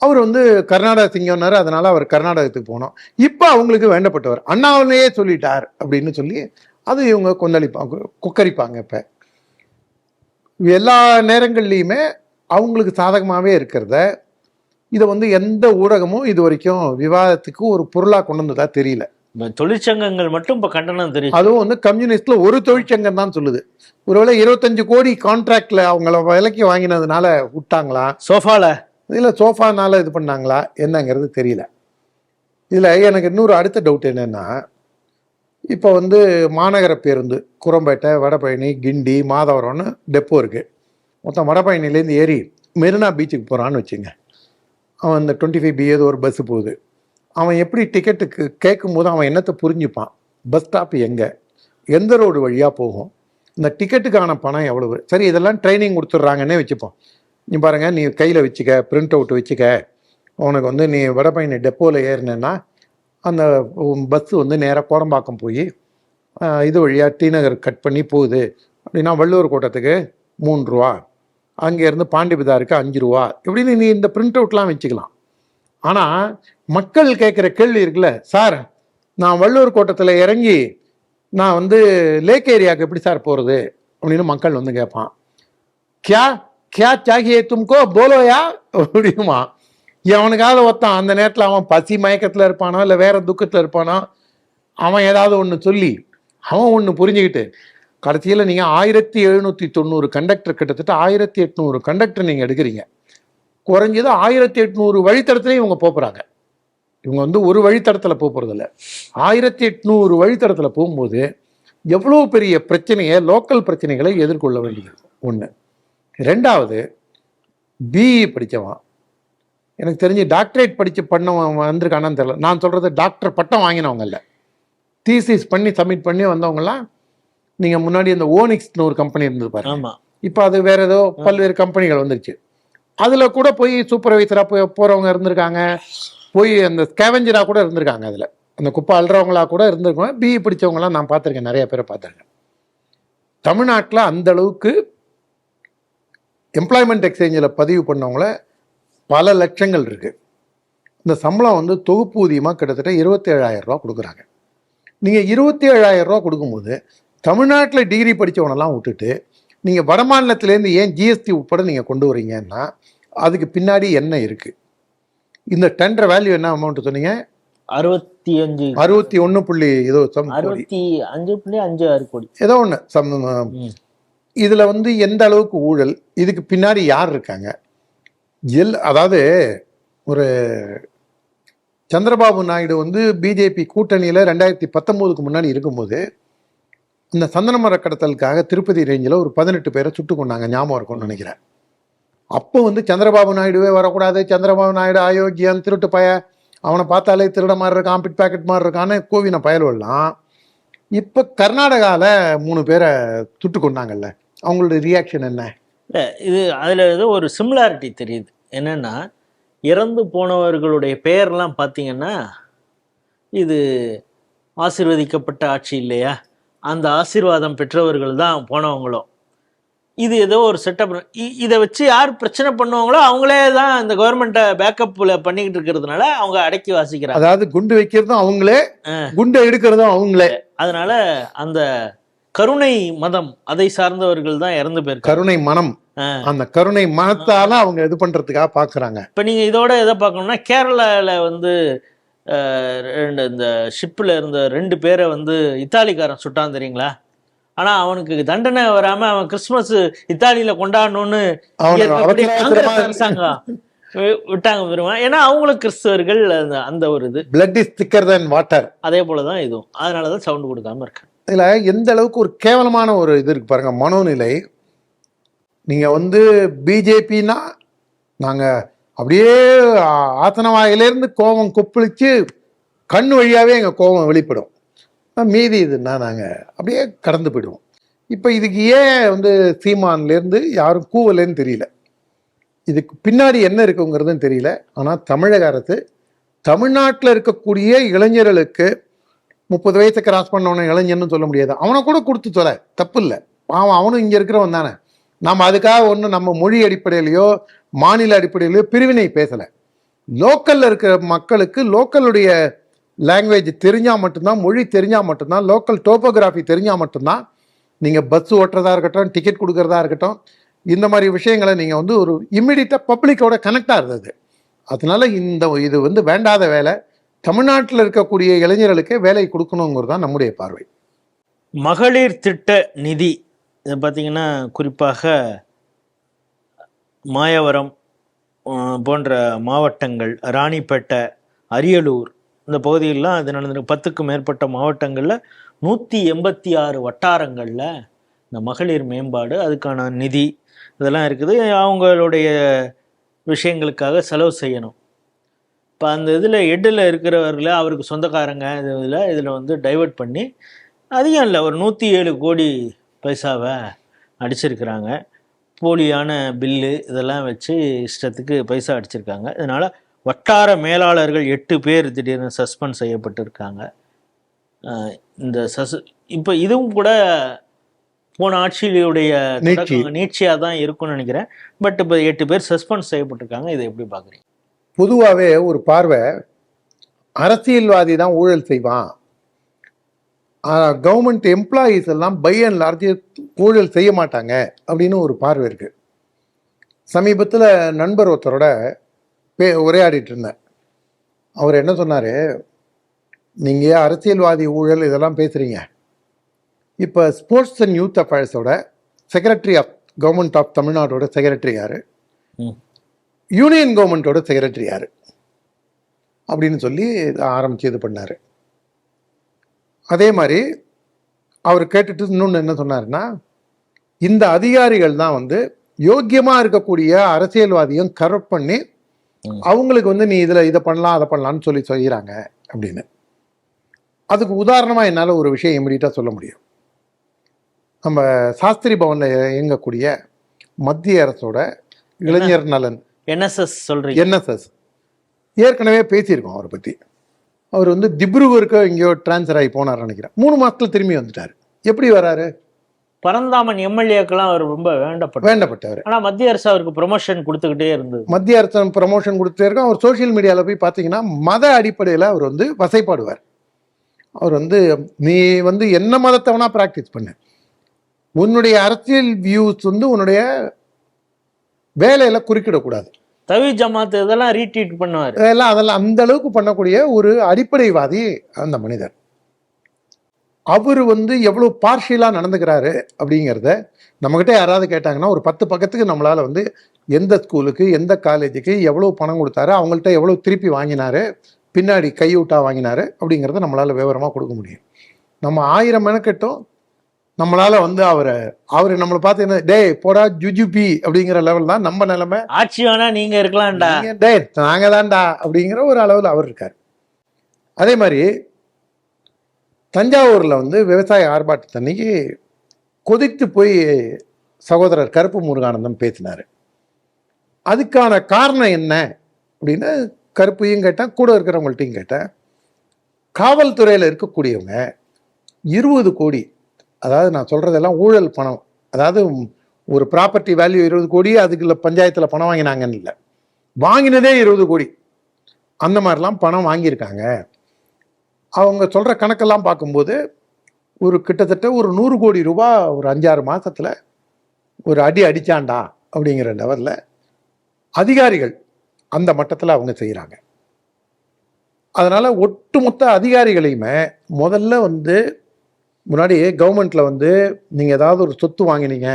அவர் வந்து கர்நாடக சிங்கம்னாரு, அதனால அவர் கர்நாடகத்துக்கு போனோம். இப்போ அவங்களுக்கு வேண்டப்பட்டவர் அண்ணாமலையே சொல்லிட்டார் அப்படின்னு சொல்லி அது இவங்க கொந்தளிப்பாங்க, குக்கரிப்பாங்க. இப்போ எல்லா நேரங்கள்லையுமே அவங்களுக்கு சாதகமாகவே இருக்கிறத இதை வந்து எந்த ஊடகமும் இது வரைக்கும் விவாதத்துக்கு ஒரு பொருளாக கொண்டு வந்ததா தெரியல. தொழிற்சங்கங்கள் மட்டும் இப்போ கண்டனம் தெரியும். அதுவும் வந்து கம்யூனிஸ்ட்ல ஒரு தொழிற்சங்கம் தான் சொல்லுது. ஒருவேளை 25 கோடி கான்ட்ராக்ட்ல அவங்கள விலைக்கு வாங்கினதுனால விட்டாங்களா, சோஃபால இல்லை சோஃபானால இது பண்ணாங்களா என்னங்கிறது தெரியல. இதில் எனக்கு இன்னொரு அடுத்த டவுட் என்னென்னா, இப்போ வந்து மாநகர பேருந்து குரம்பேட்டை, வடபழனி, கிண்டி, மாதவரம்னு டெப்போ இருக்குது. மொத்தம் வடபழனிலேருந்து ஏறி மெரினா பீச்சுக்கு போகிறான்னு வச்சுங்க. அவன் இந்த 25B ஏதோ ஒரு பஸ்ஸு போகுது. அவன் எப்படி டிக்கெட்டுக்கு கேட்கும்போது அவன் என்னத்தை புரிஞ்சுப்பான்? பஸ் ஸ்டாப் எங்கே, எந்த ரோடு வழியாக போகும், இந்த டிக்கெட்டுக்கான பணம் எவ்வளவு, சரி இதெல்லாம் ட்ரைனிங் கொடுத்துட்றாங்கன்னே வச்சுப்போம். நீ பாருங்கள், நீ கையில் வச்சுக்க, பிரிண்ட் அவுட் வச்சுக்க, உனக்கு வந்து நீ வடபழனி டெப்போவில் ஏறினேன்னா அந்த பஸ்ஸு வந்து நேராக கோடம்பாக்கம் போய் இது வழியாக டி நகர் கட் பண்ணி போகுது அப்படின்னா வள்ளுவர் கோட்டத்துக்கு 3 ரூபா, அங்கேருந்து பாண்டி பஜாருக்கு 5 ரூபா, இப்படின்னு நீ இந்த பிரிண்ட் அவுட்லாம் வச்சுக்கலாம். ஆனால் மக்கள் கேட்குற கேள்வி இருக்குல்ல, சார் நான் வள்ளுவர் கோட்டத்தில் இறங்கி நான் வந்து லேக் ஏரியாவுக்கு எப்படி சார் போகிறது அப்படின்னு மக்கள் வந்து கேட்பான். கியா கியா சாகியே தும்கோ போலோயா அப்படிமா. அவனுக்காக ஒருத்தான் அந்த நேரத்தில் அவன் பசி மயக்கத்தில் இருப்பானோ இல்லை வேற துக்கத்தில் இருப்பானோ, அவன் ஏதாவது ஒன்று சொல்லி அவன் ஒன்று புரிஞ்சுக்கிட்டு கடைசியில் நீங்கள் 1790 கண்டக்டர், கிட்டத்தட்ட 1800 கண்டக்டர் நீங்கள் எடுக்கிறீங்க. குறைஞ்சது 1800 வழித்தடத்துலேயும் இவங்க போகிறாங்க. இவங்க வந்து ஒரு வழித்தடத்தில் போகிறதில்ல, 1800 வழித்தடத்தில் போகும்போது எவ்வளோ பெரிய பிரச்சனையை, லோக்கல் பிரச்சனைகளை எதிர்கொள்ள வேண்டியது ஒன்று. ரெண்டாவது, பிஇ படித்தவன், எனக்கு தெரிஞ்சு டாக்டரேட் படித்து பண்ணவன் வந்திருக்கானான்னு தெரியல, நான் சொல்கிறது டாக்டர் பட்டம் வாங்கினவங்க இல்லை, தீசிஸ் பண்ணி சப்மிட் பண்ணி வந்தவங்கலாம். நீங்கள் முன்னாடி அந்த ஓனிக்ஸ்னு ஒரு கம்பெனி இருந்தது பாருங்க, இப்போ அது வேற ஏதோ பல்வேறு கம்பெனிகள் வந்துருச்சு. அதில் கூட போய் சூப்பர்வைசராக போகிறவங்க இருந்திருக்காங்க, போய் அந்த ஸ்கேவெஞ்சராக கூட இருந்திருக்காங்க, அதில் அந்த குப்பை அள்ளுறவங்களா கூட இருந்திருக்காங்க. பிஇ படித்தவங்களாம் நான் பார்த்துருக்கேன், நிறைய பேரை பார்த்துருக்கேன். தமிழ்நாட்டில் அந்த அளவுக்கு எம்ப்ளாய்மெண்ட் எக்ஸ்சேஞ்சில் பதிவு பண்ணவங்கள பல லட்சங்கள் இருக்குது. இந்த சம்பளம் வந்து தொகுப்பூதியமாக கிட்டத்தட்ட 27,000 ரூபா கொடுக்குறாங்க. நீங்கள் 27,000 ரூபா கொடுக்கும்போது தமிழ்நாட்டில் டிகிரி படித்தவனெல்லாம் விட்டுட்டு நீங்கள் வடமாநிலத்திலேருந்து ஏன் ஜிஎஸ்டி உட்பட நீங்கள் கொண்டு வரீங்கன்னா அதுக்கு பின்னாடி என்ன இருக்குது? இந்த டெண்டர் வேல்யூ என்ன அமௌண்ட் சொன்னீங்க? 61 ஏதோ 65.56 கோடி ஏதோ ஒன்று. இதில் வந்து எந்த அளவுக்கு ஊழல், இதுக்கு பின்னாடி யார் இருக்காங்க? அதாவது ஒரு சந்திரபாபு நாயுடு வந்து பிஜேபி கூட்டணியில் 2019க்கு முன்னாடி இருக்கும்போது இந்த சந்தன மர கடத்தலுக்காக திருப்பதி ரேஞ்சில் ஒரு 18 பேரை சுட்டு கொண்டாங்க, ஞாபகம் இருக்கும்னு நினைக்கிறேன். அப்போ வந்து சந்திரபாபு நாயுடுவே வரக்கூடாது, சந்திரபாபு நாயுடு அயோக்கியன், திருட்டு பய, அவனை பார்த்தாலே திருட மாதிரி இருக்கான், பிட் பேக்கெட் மாதிரி இருக்கான்னு கோவினை பயல்வெல்லாம். இப்போ கர்நாடகாவில் 3 பேரை சுட்டு கொண்டாங்கல்ல, அவங்களோட ரியாக்ஷன் என்ன? இல்லை, இது அதில் ஏதோ ஒரு சிமிலாரிட்டி தெரியுது. என்னென்னா, இறந்து போனவர்களுடைய பெயர்லாம் பார்த்தீங்கன்னா இது ஆசீர்வதிக்கப்பட்ட ஆட்சி இல்லையா, அந்த ஆசீர்வாதம் பெற்றவர்கள் தான் போனவங்களும். இது ஏதோ ஒரு செட்டப். இதை வச்சு யார் பிரச்சனை பண்ணுவாங்களோ அவங்களே தான் இந்த கவர்மெண்ட்டை பேக்கப்பில் பண்ணிக்கிட்டு இருக்கிறதுனால அவங்க அடக்கி வாசிக்கிறாங்க. அதாவது குண்டு வைக்கிறதும் அவங்களே, குண்டை எடுக்கிறதும் அவங்களே. அதனால அந்த கருணை மதம் அதை சார்ந்தவர்கள் தான் இறந்து போயிருக்கு. கருணை மனம், அந்த கருணை மனத்தால அவங்க இது பண்றதுக்காக பாக்குறாங்க. இப்ப நீங்க இதோட எதை பார்க்கணும்னா, கேரளால வந்து இந்த ஷிப்பில் இருந்த 2 பேரை வந்து இத்தாலிக்காரன் சுட்டான் தெரியுங்களா? ஆனா அவனுக்கு தண்டனை வராம அவன் கிறிஸ்துமஸ் இத்தாலியில கொண்டாடணும்னு அரசாங்கம் விட்டாங்க பெருமா. ஏன்னா அவங்களும் கிறிஸ்தவர்கள், அந்த ஒரு இது blood is thicker than water. அதே போலதான் இதுவும். அதனாலதான் சவுண்ட் கொடுக்காம இருக்கு. இதுல எந்த அளவுக்கு ஒரு கேவலமான ஒரு இது இருக்கு பாருங்க, மனோநிலை. நீங்க வந்து பிஜேபின்னா நாங்க அப்படியே ஆத்தன வாயிலிருந்து கோபம் கொப்பளிச்சு கண் வழியாவே எங்க கோபம் வெளிப்படும். மீதி இதுன்னா நாங்கள் அப்படியே கடந்து போயிடுவோம். இப்போ இதுக்கு ஏன் வந்து சீமான்லேருந்து யாரும் கூவலேன்னு தெரியல. இதுக்கு பின்னாடி என்ன இருக்குங்கிறதும் தெரியல. ஆனால் தமிழக அரசு தமிழ்நாட்டில் இருக்கக்கூடிய இளைஞர்களுக்கு 30 வயசை கிராஸ் பண்ணவன இளைஞன்னு சொல்ல முடியாது, அவனை கூட கொடுத்து தொலை, தப்பு இல்லை, அவனும் இங்கே இருக்கிறவன் தானே. நம்ம அதுக்காக ஒன்றும் நம்ம மொழி அடிப்படையிலையோ மாநில அடிப்படையிலையோ பிரிவினை பேசலை. லோக்கலில் இருக்கிற மக்களுக்கு லோக்கலுடைய லாங்குவேஜ் தெரிஞ்சால் மட்டும்தான், மொழி தெரிஞ்சால் மட்டும்தான், லோக்கல் டோப்போகிராஃபி தெரிஞ்சால் மட்டும்தான் நீங்கள் பஸ் ஓட்டுறதா இருக்கட்டும், டிக்கெட் கொடுக்குறதா இருக்கட்டும், இந்த மாதிரி விஷயங்களை நீங்கள் வந்து ஒரு இம்மிடியட்டாக பப்ளிக்கோட கனெக்டாக இருந்தது. அதனால இது வந்து வேண்டாத வேலை. தமிழ்நாட்டில் இருக்கக்கூடிய இளைஞர்களுக்கே வேலை கொடுக்கணுங்கிறது தான் நம்முடைய பார்வை. மகளிர் திட்ட நிதி இது பார்த்திங்கன்னா குறிப்பாக மாயவரம் போன்ற மாவட்டங்கள், ராணிப்பேட்டை, அரியலூர் இந்த பகுதிகளெலாம் இது நடந்திருக்கு. 10க்கும் மேற்பட்ட மாவட்டங்களில் 186 வட்டாரங்களில் இந்த மகளிர் மேம்பாடு அதுக்கான நிதி இதெல்லாம் இருக்குது. அவங்களுடைய விஷயங்களுக்காக செலவு செய்யணும். இப்போ அந்த இதில் எட்டில் இருக்கிறவர்கள அவருக்கு சொந்தக்காரங்க இதில் வந்து டைவெர்ட் பண்ணி அதிகம் இல்லை, ஒரு 107 கோடி பைசாவை அடிச்சிருக்கிறாங்க. போலியான பில்லு இதெல்லாம் வச்சு இஷ்டத்துக்கு பைசா அடிச்சிருக்காங்க. இதனால் வட்டார மேலாளர்கள் 8 பேர் திடீர்னு சஸ்பெண்ட் செய்யப்பட்டிருக்காங்க. இந்த இப்போ இதுவும் கூட போன ஆட்சியுடைய நீட்சியாக தான் இருக்கும்னு நினைக்கிறேன். பட் இப்போ 8 பேர் சஸ்பெண்ட் செய்யப்பட்டிருக்காங்க. இதை எப்படி பார்க்குறீங்க? பொதுவாகவே ஒரு பார்வை, அரசியல்வாதி தான் ஊழல் செய்வான், கவர்மெண்ட் எம்ப்ளாயீஸ் எல்லாம் பை அண்ட் லார்ஜ் ஊழல் செய்ய மாட்டாங்க அப்படின்னு ஒரு பார்வை இருக்கு. சமீபத்தில் நண்பர் ஒருத்தரோட உரையாடிட்டு இருந்தேன். அவர் என்ன சொன்னார், நீங்கள் அரசியல்வாதி ஊழல் இதெல்லாம் பேசுகிறீங்க, இப்போ ஸ்போர்ட்ஸ் அண்ட் யூத் அஃபேர்ஸோட செக்ரட்டரி ஆஃப் கவர்மெண்ட் ஆஃப் தமிழ்நாடோட செக்ரட்டரி யார், யூனியன் கவர்மெண்ட்டோட செக்ரட்டரி யார் அப்படின்னு சொல்லி ஆரம்பித்து இது பண்ணார். அதே மாதிரி அவர் கேட்டுட்டு இன்னொன்று என்ன சொன்னார்னா, இந்த அதிகாரிகள் தான் வந்து யோக்கியமாக இருக்கக்கூடிய அரசியல்வாதியும் கரெக்ட் பண்ணி அவங்களுக்கு வந்து நீ இதை பண்ணலாம் அதை பண்ணலான்னு சொல்லி செய்கிறாங்க அப்படின்னு. அதுக்கு உதாரணமாக என்னால் ஒரு விஷயம் இமீடியட்டாக சொல்ல முடியும். நம்ம சாஸ்திரி பவனில் இயங்கக்கூடிய மத்திய அரசோட இளைஞர் நலன் என்எஸ்எஸ் சொல்கிறீங்க? என்எஸ்எஸ் ஏற்கனவே பேசியிருக்கோம் அவரை பற்றி. அவர் வந்து திப்ருகருக்கு எங்கேயோ டிரான்ஸ்ஃபர் ஆகி போனார் நினைக்கிறேன். 3 மாதத்தில் திரும்பி வந்துட்டார். எப்படி வராரு? பரந்தாமன் எம்எல்ஏக்கெல்லாம் அவர் ரொம்ப வேண்டப்பட்டவர். ஆனால் மத்திய அரசு அவருக்கு ப்ரொமோஷன் கொடுத்துக்கிட்டே இருந்தது. மத்திய அரசு ப்ரொமோஷன் கொடுத்துட்டே இருக்கும். அவர் சோஷியல் மீடியாவில் போய் பார்த்தீங்கன்னா மத அடிப்படையில் அவர் வந்து வசைப்பாடுவார். அவர் வந்து நீ வந்து என்ன மதத்தை வேணா ப்ராக்டிஸ் பண்ணு, உன்னுடைய அரசியல் வியூஸ் வந்து உன்னுடைய வேலையில குறுக்கிடக்கூடாது. தவி ஜமாத் இதெல்லாம் ரீட்வீட் பண்ணுவார். அதெல்லாம் அந்த அளவுக்கு பண்ணக்கூடிய ஒரு அடிப்படைவாதி அந்த மனிதர். அவர் வந்து எவ்வளவு பார்ஷியலா நடந்துக்கிறாரு அப்படிங்கிறத நம்மகிட்ட யாராவது கேட்டாங்கன்னா ஒரு 10 பக்கத்துக்கு நம்மளால வந்து எந்த ஸ்கூலுக்கு எந்த காலேஜுக்கு எவ்வளவு பணம் கொடுத்தாரு, அவங்கள்ட்ட எவ்வளவு திருப்பி வாங்கினாரு, பின்னாடி கையூட்டா வாங்கினாரு அப்படிங்கிறத நம்மளால விவரமா கொடுக்க முடியும். நம்ம 1000 மெனக்கட்டும் நம்மளால வந்து அவரை நம்மளை பார்த்து என்ன டே போடா ஜுஜுபி அப்படிங்கிற லெவல் தான் நம்ம நிலைமை. ஆட்சி வேணா நீங்க இருக்கலாம்டா, டே நாங்க தான்டா அப்படிங்கிற ஒரு அளவில் அவர் இருக்கார். அதே மாதிரி தஞ்சாவூரில் வந்து விவசாய ஆர்ப்பாட்டத்தன்னைக்கு கொதித்து போய் சகோதரர் கருப்பு முருகானந்தம் பேசினார். அதுக்கான காரணம் என்ன அப்படின்னு கருப்பையும் கேட்டேன், கூட இருக்கிறவங்கள்ட்டையும் கேட்டேன். காவல்துறையில் இருக்கக்கூடியவங்க 20 கோடி, அதாவது நான் சொல்கிறதெல்லாம் ஊழல் பணம், அதாவது ஒரு ப்ராப்பர்ட்டி வேல்யூ 20 கோடி, அதுக்குள்ள பஞ்சாயத்தில் பணம் வாங்கினாங்கன்னு இல்லை, வாங்கினதே 20 கோடி, அந்த மாதிரிலாம் பணம் வாங்கியிருக்காங்க. அவங்க சொல்கிற கணக்கெல்லாம் பார்க்கும்போது ஒரு கிட்டத்தட்ட ஒரு 100 கோடி ரூபா ஒரு 5-6 மாதத்தில் ஒரு அடிச்சாண்டா அப்படிங்கிற லெவலில் அதிகாரிகள் அந்த மட்டத்தில் அவங்க செய்கிறாங்க. அதனால் ஒட்டுமொத்த அதிகாரிகளையுமே முதல்ல வந்து முன்னாடி கவர்மெண்ட்டில் வந்து நீங்கள் ஏதாவது ஒரு சொத்து வாங்கினீங்க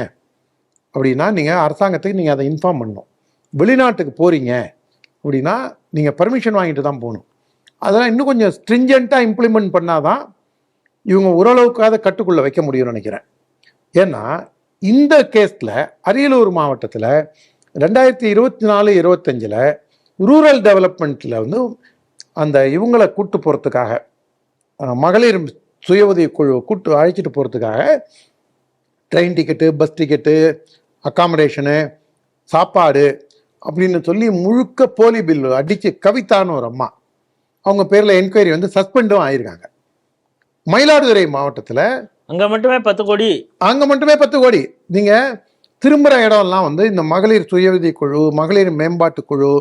அப்படின்னா நீங்கள் அரசாங்கத்துக்கு நீங்கள் அதை இன்ஃபார்ம் பண்ணணும். வெளிநாட்டுக்கு போகிறீங்க அப்படின்னா நீங்கள் பர்மிஷன் வாங்கிட்டு தான் போகணும். அதெல்லாம் இன்னும் கொஞ்சம் ஸ்ட்ரிஞ்சண்ட்டாக இம்ப்ளிமெண்ட் பண்ணாதான் இவங்க ஓரளவுக்காக கட்டுக்குள்ளே வைக்க முடியும்னு நினைக்கிறேன். ஏன்னா இந்த கேஸில் அரியலூர் மாவட்டத்தில் 2024-25 ரூரல் டெவலப்மெண்ட்டில் வந்து அந்த இவங்களை கூட்டு போகிறதுக்காக மகளிர் சுய உதவி குழு கூட்டு அழைச்சிட்டு போகிறதுக்காக train ticket, bus ticket, accommodation, சாப்பாடு அப்படின்னு சொல்லி முழுக்க போலி பில்லு அடித்து கவிதான்னு ஒரு அம்மா, அவங்க பேரில் என்கொயரி வந்து சஸ்பெண்டும் ஆயிருக்காங்க. மயிலாடுதுறை மாவட்டத்தில் அங்கே மட்டுமே 10 கோடி. அங்கே மட்டுமே 10 கோடி. நீங்கள் திரும்புகிற இடம்லாம் வந்து இந்த மகளிர் சுய உதவி குழு, மகளிர் மேம்பாட்டு குழு,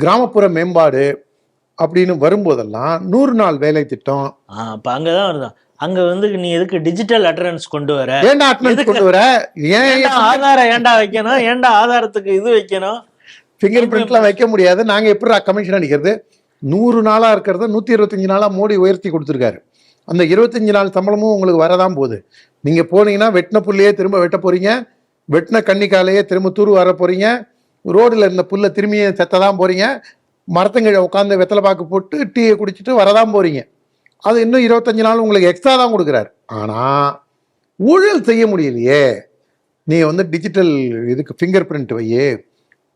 கிராமப்புற மேம்பாடு அப்படின்னு வரும்போதெல்லாம் 100 நாள் வேலை திட்டம். அப்போ அங்கே தான் வருதான். அங்க வந்து நீ எதுக்கு டிஜிட்டல் அட்டரன்ஸ் கொண்டு வர? ஏன்டா அட்டரன்ஸ் கொண்டு வர? ஏன் ஆதாரம் ஏன்டா வைக்கணும்? ஏன்டா ஆதாரத்துக்கு இது வைக்கணும்? ஃபிங்கர் பிரிண்ட்லாம் வைக்க முடியாது. நாங்க எப்படி கமிஷன் அடிக்கிறது? 100 நாளா இருக்கிறத 125 நாளா மோடி உயர்த்தி கொடுத்துருக்காரு. அந்த 25 நாள் சம்பளமும் உங்களுக்கு வரதான் போகுது. நீங்க போனீங்கன்னா வெட்டின புள்ளையே திரும்ப வெட்ட போறீங்க, வெட்டின கன்னிக்காலையே திரும்ப தூர் வர போறீங்க, ரோடுல இருந்த புல்லை திரும்பிய செத்ததான் போறீங்க, மரத்தங்கீழ உட்காந்து வெத்தலை பாக்கு போட்டு டீயை குடிச்சிட்டு வரதான் போறீங்க. அது இன்னும் 25 நாள் உங்களுக்கு எக்ஸ்ட்ரா தான் கொடுக்குறாரு. ஆனால் ஊழல் செய்ய முடியலையே. நீ வந்து டிஜிட்டல் இதுக்கு ஃபிங்கர் பிரிண்ட் வையே,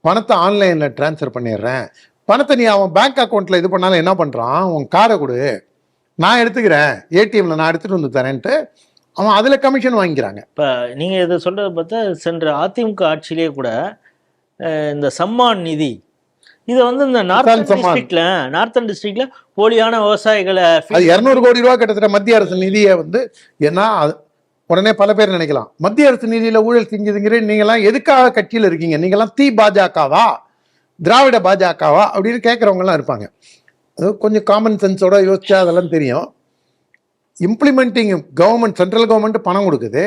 பணத்தை ஆன்லைனில் ட்ரான்ஸ்ஃபர் பண்ணிடுறேன், பணத்தை நீ அவன் பேங்க் அக்கௌண்ட்டில் இது பண்ணாலும் என்ன பண்ணுறான், உன் கார்டை கொடு நான் எடுத்துக்கிறேன், ஏடிஎம்ல நான் எடுத்துகிட்டு வந்து தரேன்ட்டு அவன் அதில் கமிஷன் வாங்கிக்கிறாங்க. இப்போ நீங்கள் இதை சொல்கிறத பார்த்தா சென்ற அதிமுக ஆட்சியிலே கூட இந்த சம்மான் நிதி இதை வந்து இந்த நார்த்தன் டிஸ்ட்ரிக்ட்ல போலியான விவசாயிகளை 200 கோடி ரூபா கிட்டத்தட்ட மத்திய அரசு நிதியை வந்து, ஏன்னா உடனே பல பேர் நினைக்கலாம் மத்திய அரசு நிதியில ஊழல் செஞ்சதுங்கிற நீங்களாம் எதுக்காக கட்சியில் இருக்கீங்க, நீங்களாம் பாஜகவா திராவிட பாஜகவா அப்படின்னு கேட்கறவங்க எல்லாம் இருப்பாங்க. அது கொஞ்சம் காமன் சென்ஸோட யோசிச்சா அதெல்லாம் தெரியும். இம்ப்ளிமெண்டிங் கவர்மெண்ட், சென்ட்ரல் கவர்மெண்ட் பணம் கொடுக்குது,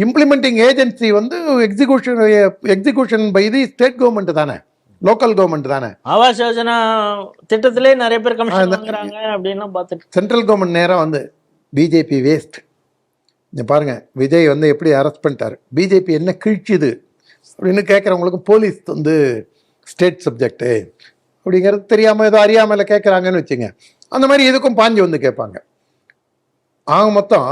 இம்ப்ளிமெண்டிங் ஏஜென்சி வந்து execution by the state government தானே, லோக்கல் கவர்மெண்ட் தானே. ஆவாஸ் யோஜனா திட்டத்திலே நிறைய பேர் கமிஷன் வாங்குறாங்க அப்படின்னா பார்த்துட்டு சென்ட்ரல் கவர்மெண்ட் நேரம் வந்து பிஜேபி வேஸ்ட். பாருங்க விஜய் வந்து எப்படி அரெஸ்ட் பண்ணிட்டாரு, பிஜேபி என்ன கிழிச்சுது அப்படின்னு கேட்குறவங்களுக்கு போலீஸ் வந்து ஸ்டேட் சப்ஜெக்டு அப்படிங்கிறது தெரியாமல் ஏதோ அறியாமல் கேட்குறாங்கன்னு வச்சுங்க. அந்த மாதிரி எதுக்கும் பாஞ்சு வந்து கேட்பாங்க. ஆக மொத்தம்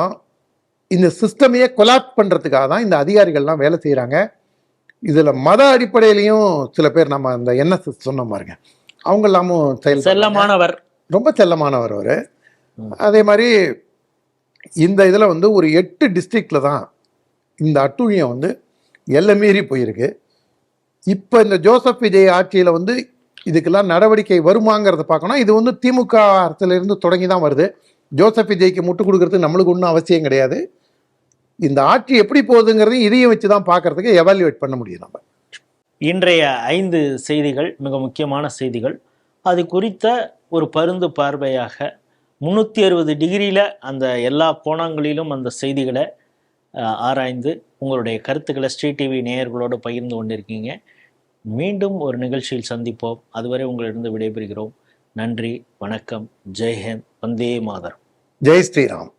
இந்த சிஸ்டமையே கொலாப்ஸ் பண்ணுறதுக்காக தான் இந்த அதிகாரிகள்லாம் வேலை செய்கிறாங்க. இதில் மத அடிப்படையிலையும் சில பேர், நம்ம இந்த என்எஸ்எஸ் சொன்ன பாருங்க, அவங்க எல்லாமும் செல்லமானவர், ரொம்ப செல்லமானவர் அவர். அதே மாதிரி இந்த இதில் வந்து ஒரு 8 டிஸ்ட்ரிக்டில் தான் இந்த அட்டூழியம் வந்து எல்லை மீறி போயிருக்கு. இப்போ இந்த ஜோசப் விஜய் ஆட்சியில் வந்து இதுக்கெல்லாம் நடவடிக்கை வருமாங்கிறத பார்க்கணும். இது வந்து திமுக அரசிலிருந்து தொடங்கி தான் வருது. ஜோசப் விஜய்க்கு முட்டு கொடுக்கறதுக்கு நம்மளுக்கு ஒன்றும் அவசியம் கிடையாது. இந்த ஆட்சி எப்படி போகுதுங்கிறதையும் இதையும் வச்சு தான் பார்க்கறதுக்கு எவாலுவேட் பண்ண முடியும் நம்ம. இன்றைய 5 செய்திகள் மிக முக்கியமான செய்திகள். அது குறித்த ஒரு பருந்து பார்வையாக 360 டிகிரியில் அந்த எல்லா கோணங்களிலும் அந்த செய்திகளை ஆராய்ந்து உங்களுடைய கருத்துக்களை ஸ்ரீ டிவி நேயர்களோடு பகிர்ந்து கொண்டிருக்கீங்க. மீண்டும் ஒரு நிகழ்ச்சியில் சந்திப்போம். அதுவரை உங்களிடம் விடைபெறுகிறோம். நன்றி, வணக்கம், ஜெய்ஹிந்த், வந்தே மாதரம், ஜெய் ஸ்ரீராம்.